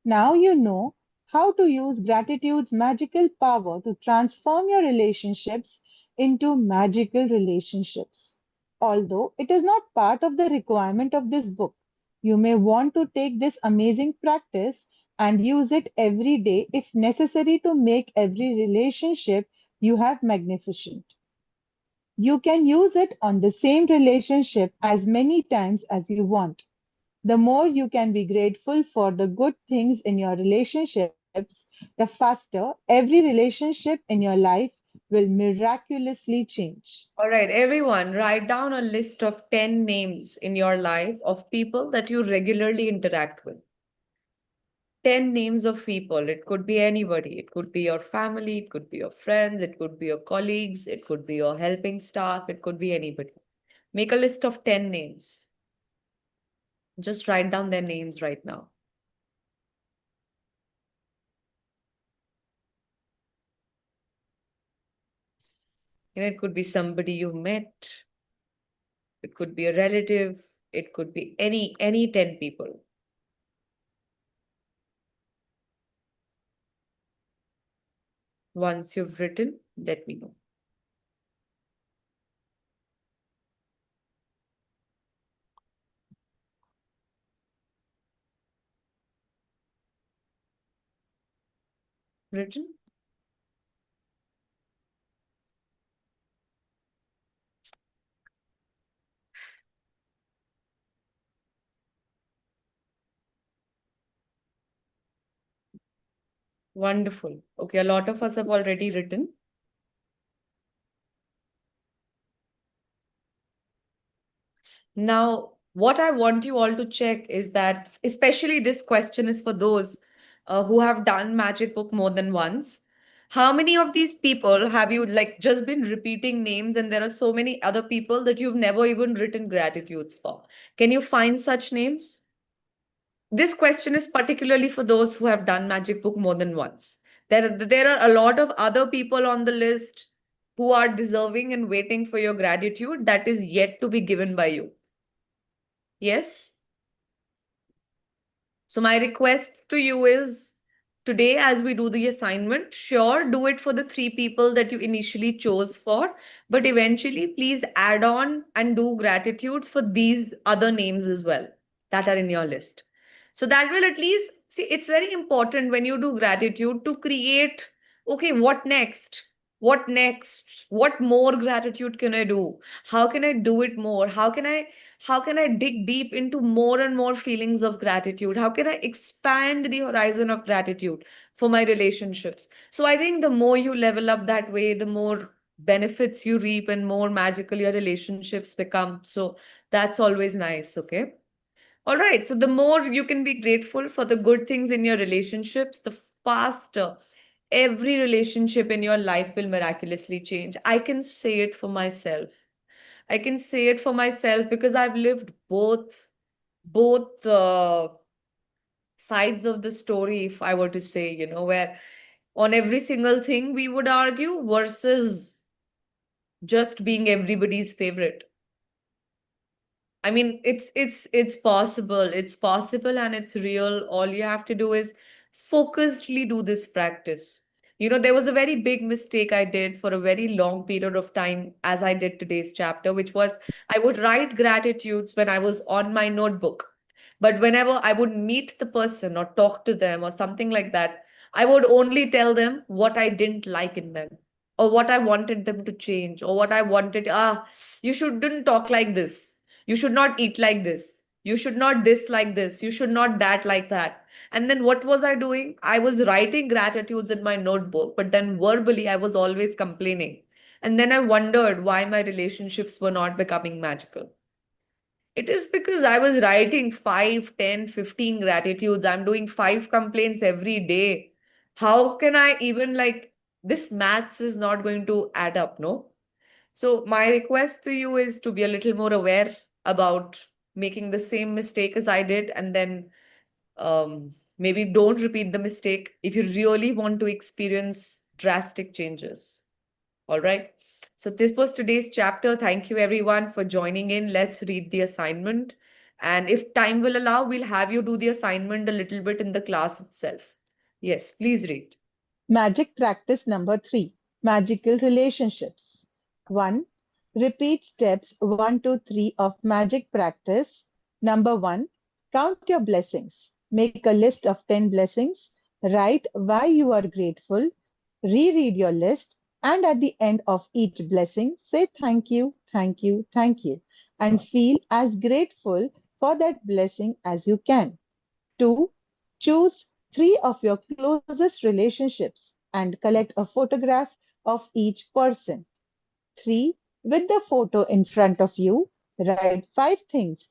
Now you know how to use gratitude's magical power to transform your relationships into magical relationships. Although it is not part of the requirement of this book, you may want to take this amazing practice and use it every day if necessary to make every relationship you have magnificent. You can use it on the same relationship as many times as you want. The more you can be grateful for the good things in your relationships, the faster every relationship in your life will miraculously change. All right, everyone, write down a list of 10 names in your life of people that you regularly interact with. 10 names of people. It could be anybody. It could be your family, it could be your friends, it could be your colleagues, it could be your helping staff, it could be anybody. Make a list of 10 names. Just write down their names right now. It could be somebody you met, it could be a relative, it could be any 10 people. Once you've written, let me know. Written? Wonderful. Okay, a lot of us have already written. Now, what I want you all to check is that, especially this question is for those who have done Magic Book more than once. How many of these people have you like just been repeating names, and there are so many other people that you've never even written gratitudes for? Can you find such names? This question is particularly for those who have done Magic Book more than once. There are a lot of other people on the list who are deserving and waiting for your gratitude that is yet to be given by you. Yes? So, my request to you is today, as we do the assignment, sure, do it for the three people that you initially chose for, but eventually, please add on and do gratitudes for these other names as well that are in your list. So, that will at least see, it's very important when you do gratitude to create, okay, what next? What next? What more gratitude can I do? How can I do it more? How can I dig deep into more and more feelings of gratitude? How can I expand the horizon of gratitude for my relationships? So I think the more you level up that way, the more benefits you reap and more magical your relationships become. So that's always nice. Okay. All right. So the more you can be grateful for the good things in your relationships, the faster every relationship in your life will miraculously change. I can say it for myself. I can say it for myself because I've lived both sides of the story, if I were to say, where on every single thing we would argue versus just being everybody's favorite. I mean, it's possible. It's possible and it's real. All you have to do is focusedly do this practice. There was a very big mistake I did for a very long period of time, as I did today's chapter, which was I would write gratitudes when I was on my notebook. But whenever I would meet the person or talk to them or something like that, I would only tell them what I didn't like in them or what I wanted them to change or what I wanted. You shouldn't talk like this, you should not eat like this, you should not dislike this, you should not that like that. And then what was I doing? I was writing gratitudes in my notebook, but then verbally I was always complaining. And then I wondered why my relationships were not becoming magical. It is because I was writing 5, 10, 15 gratitudes. I'm doing 5 complaints every day. How can I even like this maths is not going to add up, no? So, my request to you is to be a little more aware about making the same mistake as I did, and then maybe don't repeat the mistake if you really want to experience drastic changes. All right. So, this was today's chapter. Thank you, everyone, for joining in. Let's read the assignment. And if time will allow, we'll have you do the assignment a little bit in the class itself. Yes, please read. Magic practice number 3, magical relationships. 1. Repeat steps 1 to 3 of magic practice. Number 1. Count your blessings. Make a list of 10 blessings. Write why you are grateful. Reread your list. And at the end of each blessing, say thank you, thank you, thank you. And feel as grateful for that blessing as you can. 2. Choose 3 of your closest relationships and collect a photograph of each person. 3. With the photo in front of you, write 5 things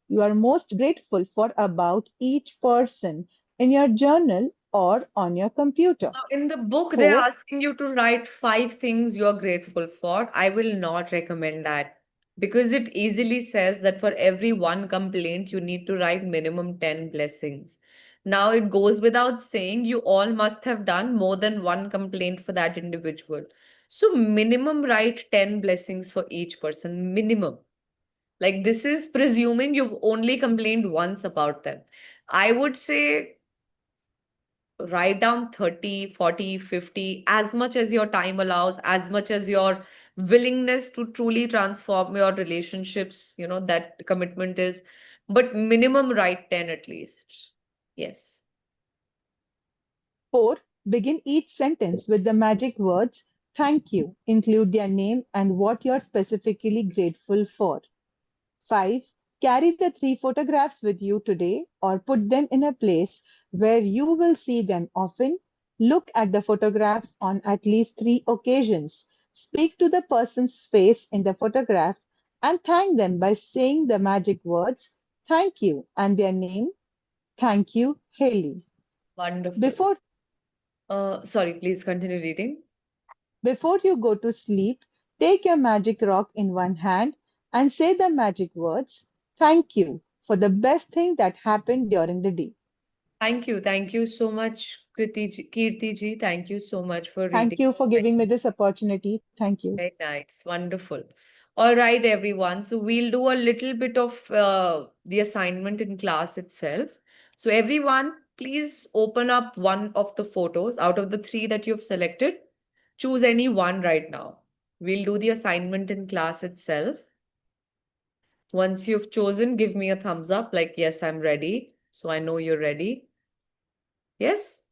you are most grateful for about each person in your journal or on your computer. In the book, they're 4. asking you to write 5 things you're grateful for. I will not recommend that because it easily says that for every one complaint, you need to write minimum 10 blessings. Now, it goes without saying you all must have done more than one complaint for that individual. So, minimum write 10 blessings for each person, minimum. Like, this is presuming you've only complained once about them. I would say write down 30, 40, 50, as much as your time allows, as much as your willingness to truly transform your relationships, that commitment is, but minimum write 10 at least. Yes. 4. Begin each sentence with the magic words thank you. Include their name and what you're specifically grateful for. 5. Carry the 3 photographs with you today or put them in a place where you will see them often. Look at the photographs on at least 3 occasions. Speak to the person's face in the photograph and thank them by saying the magic words thank you and their name. Thank you, Haley. Wonderful. Before Sorry, please continue reading. Before you go to sleep, take your magic rock in one hand and say the magic words, thank you for the best thing that happened during the day. Thank you. Thank you so much, Kirti ji. Thank you so much for reading. Thank you for giving me this opportunity. Thank you. Very nice. Wonderful. All right, everyone. So we'll do a little bit of the assignment in class itself. So everyone, please open up one of the photos out of the 3 that you've selected. Choose any one right now. We'll do the assignment in class itself. Once you've chosen, give me a thumbs up like, yes, I'm ready. So I know you're ready. Yes?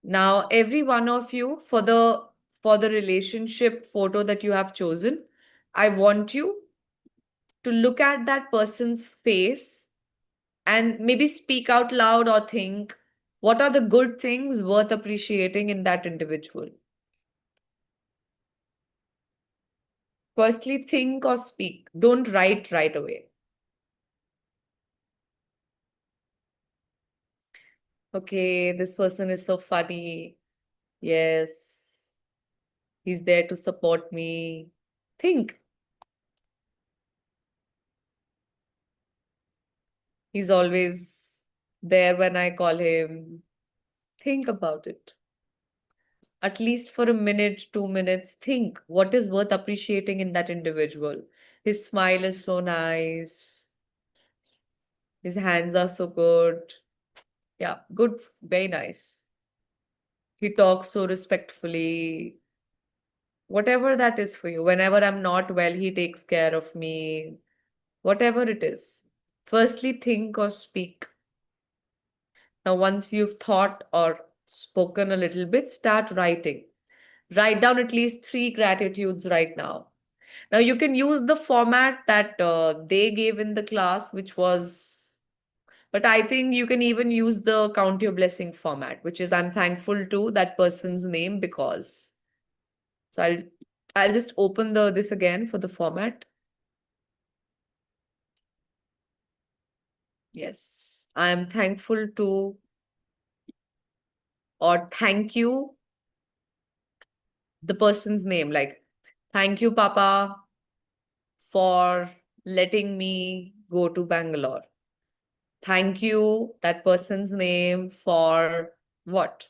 Now, every one of you, for the relationship photo that you have chosen, I want you to look at that person's face and maybe speak out loud or think, what are the good things worth appreciating in that individual? Firstly, think or speak. Don't write right away. Okay, this person is so funny. Yes, he's there to support me. Think. He's always there when I call him. Think about it. At least for a minute, 2 minutes, think what is worth appreciating in that individual. His smile is so nice. His hands are so good. Yeah, good, very nice. He talks so respectfully. Whatever that is for you. Whenever I'm not well, he takes care of me. Whatever it is. Firstly, think or speak. Now, once you've thought or spoken a little bit, start writing. Write down at least three gratitudes right now. Now, you can use the format that they gave in the class, which was, but I think you can even use the count your blessing format, which is I'm thankful to that person's name because. So I'll just open the this again for the format. Yes, I'm thankful to or thank you the person's name, like thank you Papa for letting me go to Bangalore. Thank you that person's name for what?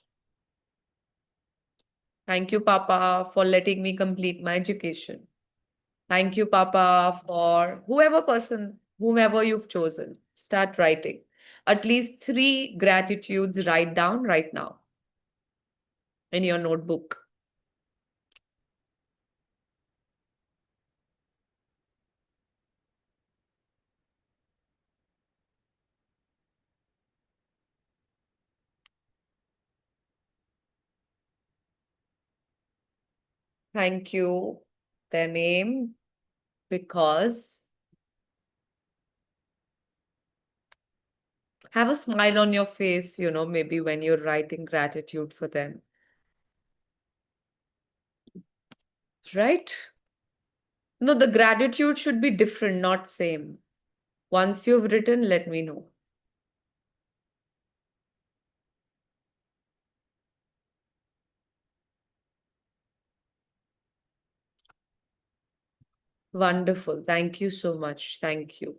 Thank you Papa for letting me complete my education. Thank you Papa for whomever you've chosen. Start writing. At least three gratitudes write down right now in your notebook. Thank you, their name, because have a smile on your face, maybe when you're writing gratitude for them. Right? No, the gratitude should be different, not same. Once you've written, let me know. Wonderful. Thank you so much. Thank you.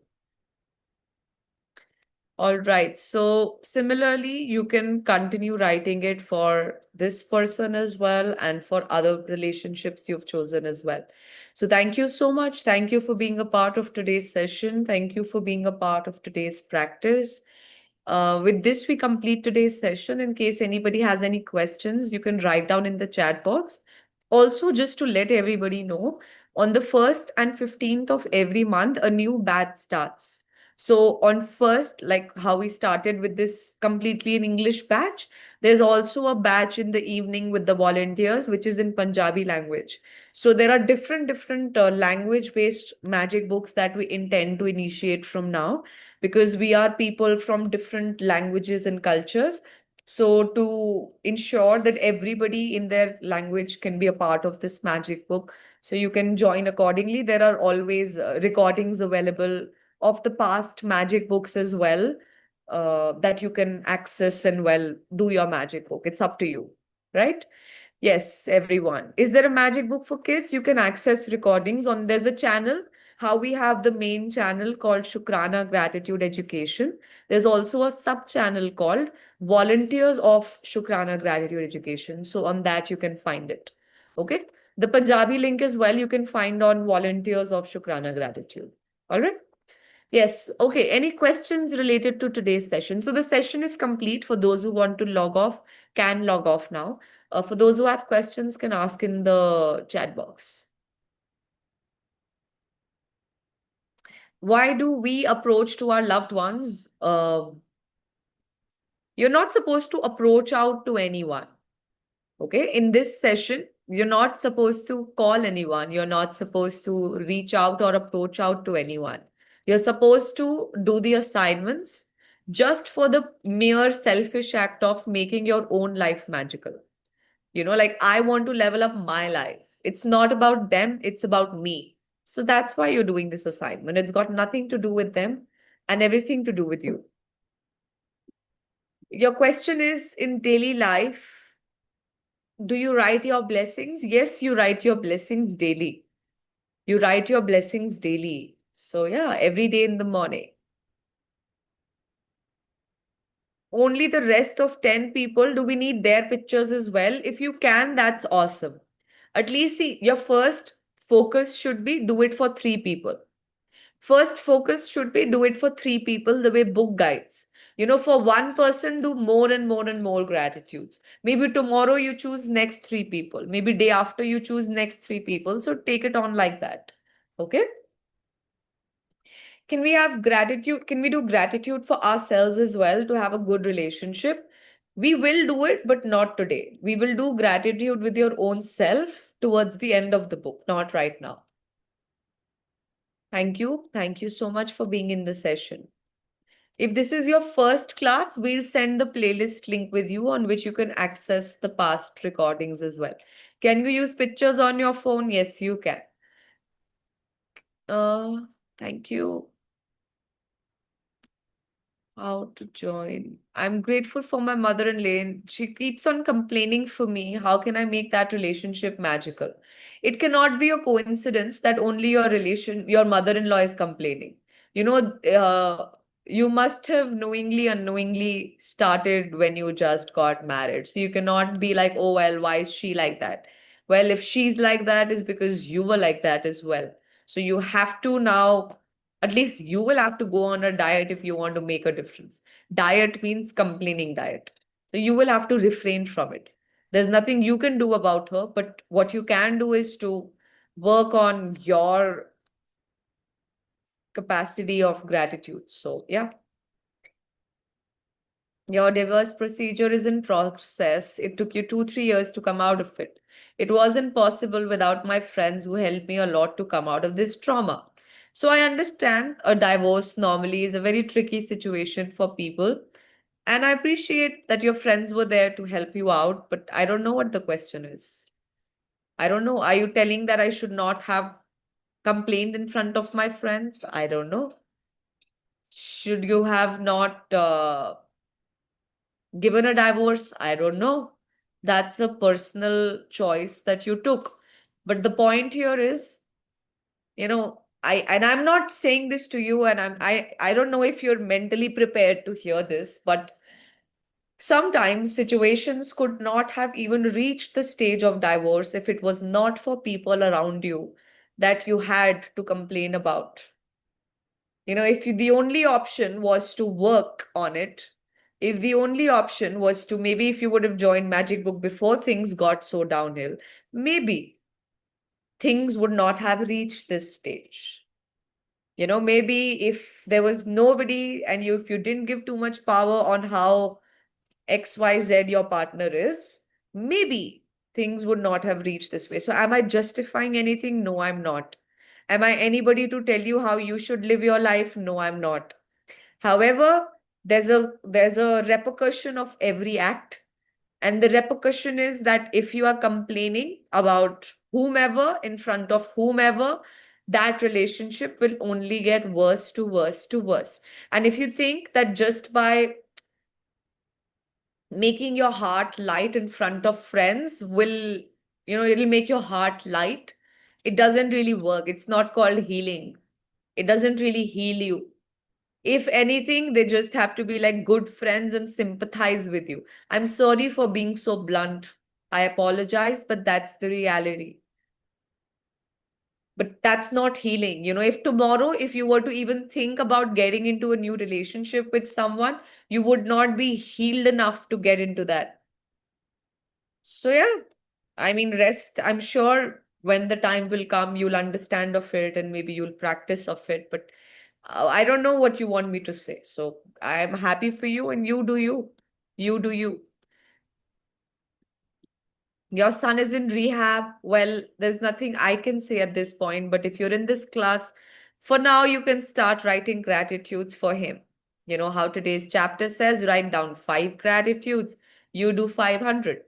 All right. So similarly, you can continue writing it for this person as well and for other relationships you've chosen as well. So thank you so much. Thank you for being a part of today's session. Thank you for being a part of today's practice. With this, we complete today's session. In case anybody has any questions, you can write down in the chat box. Also, just to let everybody know, on the 1st and 15th of every month, a new batch starts. So on first, like how we started with this completely in English batch, there's also a batch in the evening with the volunteers, which is in Punjabi language. So there are different language-based magic books that we intend to initiate from now because we are people from different languages and cultures. So to ensure that everybody in their language can be a part of this magic book, so you can join accordingly. There are always recordings available of the past magic books as well that you can access and well do your magic book. It's up to you, right? Yes, everyone. Is there a magic book for kids? You can access recordings on there's a channel. How we have the main channel called Shukrana Gratitude Education. There's also a sub channel called Volunteers of Shukrana Gratitude Education. So on that you can find it. Okay. The Punjabi link as well you can find on Volunteers of Shukrana Gratitude. All right. Yes. Okay. Any questions related to today's session? So the session is complete. For those who want to log off, can log off now. For those who have questions, can ask in the chat box. Why do we approach to our loved ones? You're not supposed to approach out to anyone. Okay. In this session, you're not supposed to call anyone. You're not supposed to reach out or approach out to anyone. You're supposed to do the assignments just for the mere selfish act of making your own life magical. Like I want to level up my life. It's not about them, it's about me. So that's why you're doing this assignment. It's got nothing to do with them and everything to do with you. Your question is in daily life, do you write your blessings? Yes, you write your blessings daily. You write your blessings daily. So, yeah, every day in the morning. only the rest of 10 people, do we need their pictures as well? If you can, that's awesome. At least see, your first focus should be do it for 3 people. First focus should be do it for 3 people, the way book guides. For one person, do more and more and more gratitudes. Maybe tomorrow you choose next 3 people. Maybe day after you choose next 3 people. So take it on like that. Okay? Can we have gratitude? Can we do gratitude for ourselves as well to have a good relationship? We will do it, but not today. We will do gratitude with your own self towards the end of the book, not right now. Thank you. Thank you so much for being in the session. If this is your first class, we'll send the playlist link with you on which you can access the past recordings as well. Can you use pictures on your phone? Yes, you can. Thank you. How to join? I'm grateful for my mother in law. She keeps on complaining for me. How can I make that relationship magical? It cannot be a coincidence that only your mother-in-law is complaining. You know, you must have knowingly, unknowingly started when you just got married. So you cannot be like, oh, well, why is she like that? Well, if she's like that, is because you were like that as well. So you have to now, at least you will have to go on a diet if you want to make a difference. Diet means complaining diet. So you will have to refrain from it. There's nothing you can do about her, but what you can do is to work on your capacity of gratitude. So, yeah. Your divorce procedure is in process. It took you 2, 3 years to come out of it. It wasn't possible without my friends who helped me a lot to come out of this trauma. So I understand a divorce normally is a very tricky situation for people. And I appreciate that your friends were there to help you out, but I don't know what the question is. I don't know. Are you telling that I should not have complained in front of my friends? I don't know. Should you have not given a divorce? I don't know. That's a personal choice that you took. But the point here is, I'm not saying this to you, and I don't know if you're mentally prepared to hear this, but sometimes situations could not have even reached the stage of divorce if it was not for people around you that you had to complain about. If the only option was to work on it, if the only option was to, maybe if you would have joined Magic Book before things got so downhill, maybe things would not have reached this stage. Maybe if there was nobody and if you didn't give too much power on how XYZ your partner is, maybe things would not have reached this way. So, am I justifying anything? No, I'm not. Am I anybody to tell you how you should live your life? No, I'm not. However, there's a repercussion of every act. And the repercussion is that if you are complaining about whomever in front of whomever, that relationship will only get worse to worse to worse. And if you think that just by making your heart light in front of friends it'll make your heart light, it doesn't really work. It's not called healing. It doesn't really heal you. If anything, they just have to be like good friends and sympathize with you. I'm sorry for being so blunt. I apologize, but that's the reality. But that's not healing. If tomorrow, if you were to even think about getting into a new relationship with someone, you would not be healed enough to get into that. So, yeah, I mean, rest. I'm sure when the time will come, you'll understand of it and maybe you'll practice of it. But I don't know what you want me to say. So I'm happy for you and you do you. You do you. Your son is in rehab. Well, there's nothing I can say at this point. But if you're in this class, for now, you can start writing gratitudes for him. You know how today's chapter says write down 5 gratitudes. You do 500.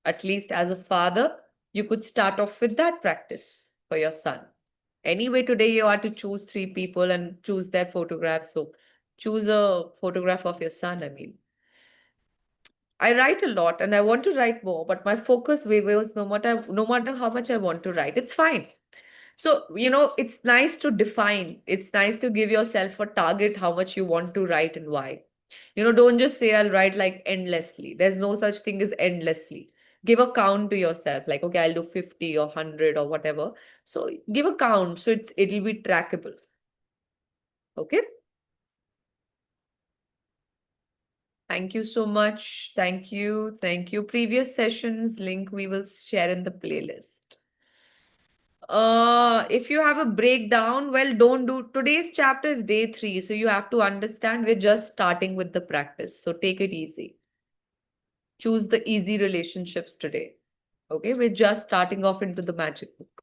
At least as a father, you could start off with that practice for your son. Anyway, today you are to choose 3 people and choose their photographs. So choose a photograph of your son. I mean, I write a lot and I want to write more, but my focus wavers no matter how much I want to write. It's fine. So, it's nice to define. It's nice to give yourself a target how much you want to write and why. Don't just say I'll write like endlessly. There's no such thing as endlessly. Give a count to yourself, like, okay, I'll do 50 or 100 or whatever. So give a count so it'll be trackable. Okay. Thank you so much. Thank you. Thank you. Previous sessions link we will share in the playlist. If you have a breakdown, well, don't do today's chapter is day 3, so you have to understand we're just starting with the practice. So take it easy. Choose the easy relationships today. Okay, we're just starting off into the magic book.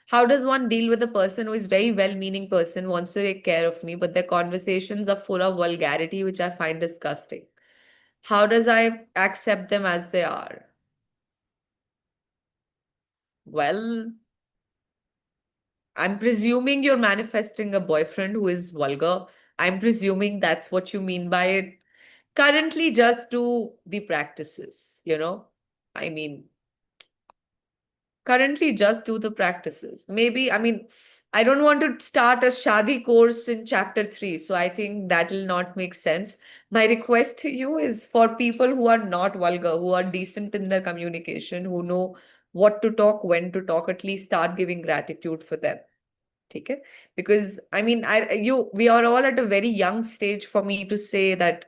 How does one deal with a person who is very well-meaning person, wants to take care of me, but their conversations are full of vulgarity, which I find disgusting? How does I accept them as they are? Well, I'm presuming you're manifesting a boyfriend who is vulgar. I'm presuming that's what you mean by it. Currently, just do the practices. I mean, currently just do the practices. Maybe, I mean, I don't want to start a Shadi course in chapter 3, so I think that will not make sense. My request to you is for people who are not vulgar, who are decent in their communication, who know what to talk, when to talk, at least start giving gratitude for them. Okay? Because I mean, we are all at a very young stage for me to say that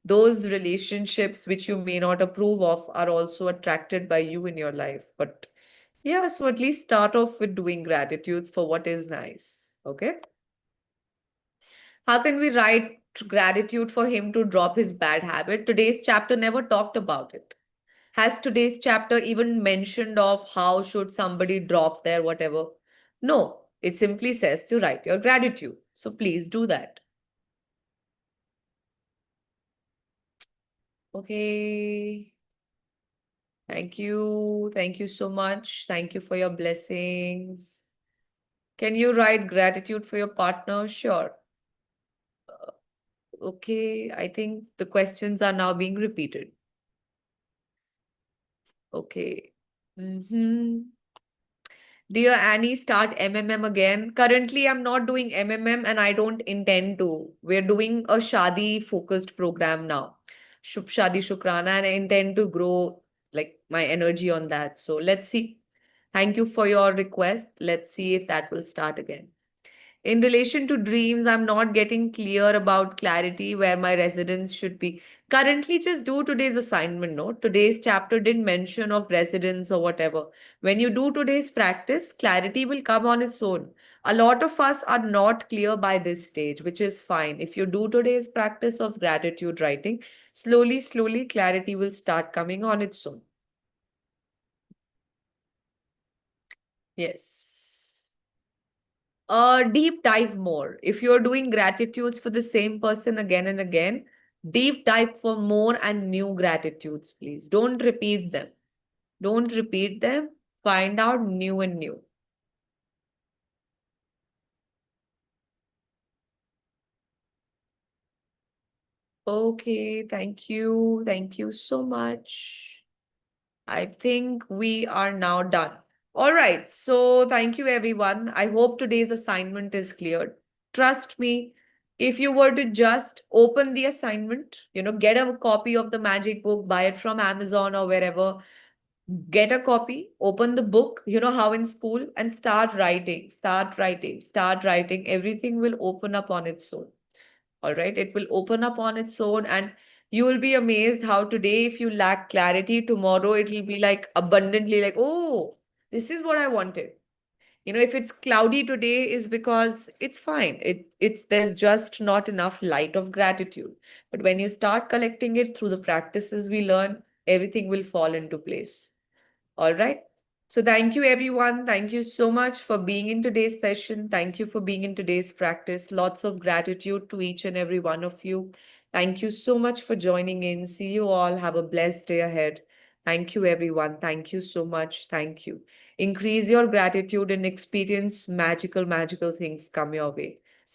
those relationships which you may not approve of are also attracted by you in your life. But yeah, so at least start off with doing gratitudes for what is nice. Okay. How can we write gratitude for him to drop his bad habit? Today's chapter never talked about it. Has today's chapter even mentioned of how should somebody drop their whatever? No, it simply says to write your gratitude. So please do that. Okay. Thank you. Thank you so much. Thank you for your blessings. Can you write gratitude for your partner? Sure. Okay, I think the questions are now being repeated. Okay. Mm-hmm. Dear Annie, start MMM again. Currently, I'm not doing MMM and I don't intend to. We're doing a Shadi focused program now. Shubh Shadi Shukrana, and I intend to grow like my energy on that. So let's see. Thank you for your request. Let's see if that will start again. In relation to dreams, I'm not getting clear about clarity where my residence should be. Currently, just do today's assignment. No, today's chapter didn't mention of residence or whatever. When you do today's practice, clarity will come on its own. A lot of us are not clear by this stage, which is fine. If you do today's practice of gratitude writing, slowly, slowly, clarity will start coming on its own. Yes. Deep dive more. If you're doing gratitudes for the same person again and again, deep dive for more and new gratitudes, please. Don't repeat them. Don't repeat them. Find out new and new. Okay, thank you. Thank you so much. I think we are now done. All right. So thank you, everyone. I hope today's assignment is clear. Trust me, if you were to just open the assignment, get a copy of the magic book, buy it from Amazon or wherever, get a copy, open the book, how in school, and start writing, start writing, start writing. Everything will open up on its own. All right. It will open up on its own, and you will be amazed how today, if you lack clarity, tomorrow it will be like abundantly like, oh, this is what I wanted. If it's cloudy today is because it's fine. It's there's just not enough light of gratitude. But when you start collecting it through the practices we learn, everything will fall into place. All right. So thank you, everyone. Thank you so much for being in today's session. Thank you for being in today's practice. Lots of gratitude to each and every one of you. Thank you so much for joining in. See you all. Have a blessed day ahead. Thank you, everyone. Thank you so much. Thank you. Increase your gratitude and experience magical, magical things come your way.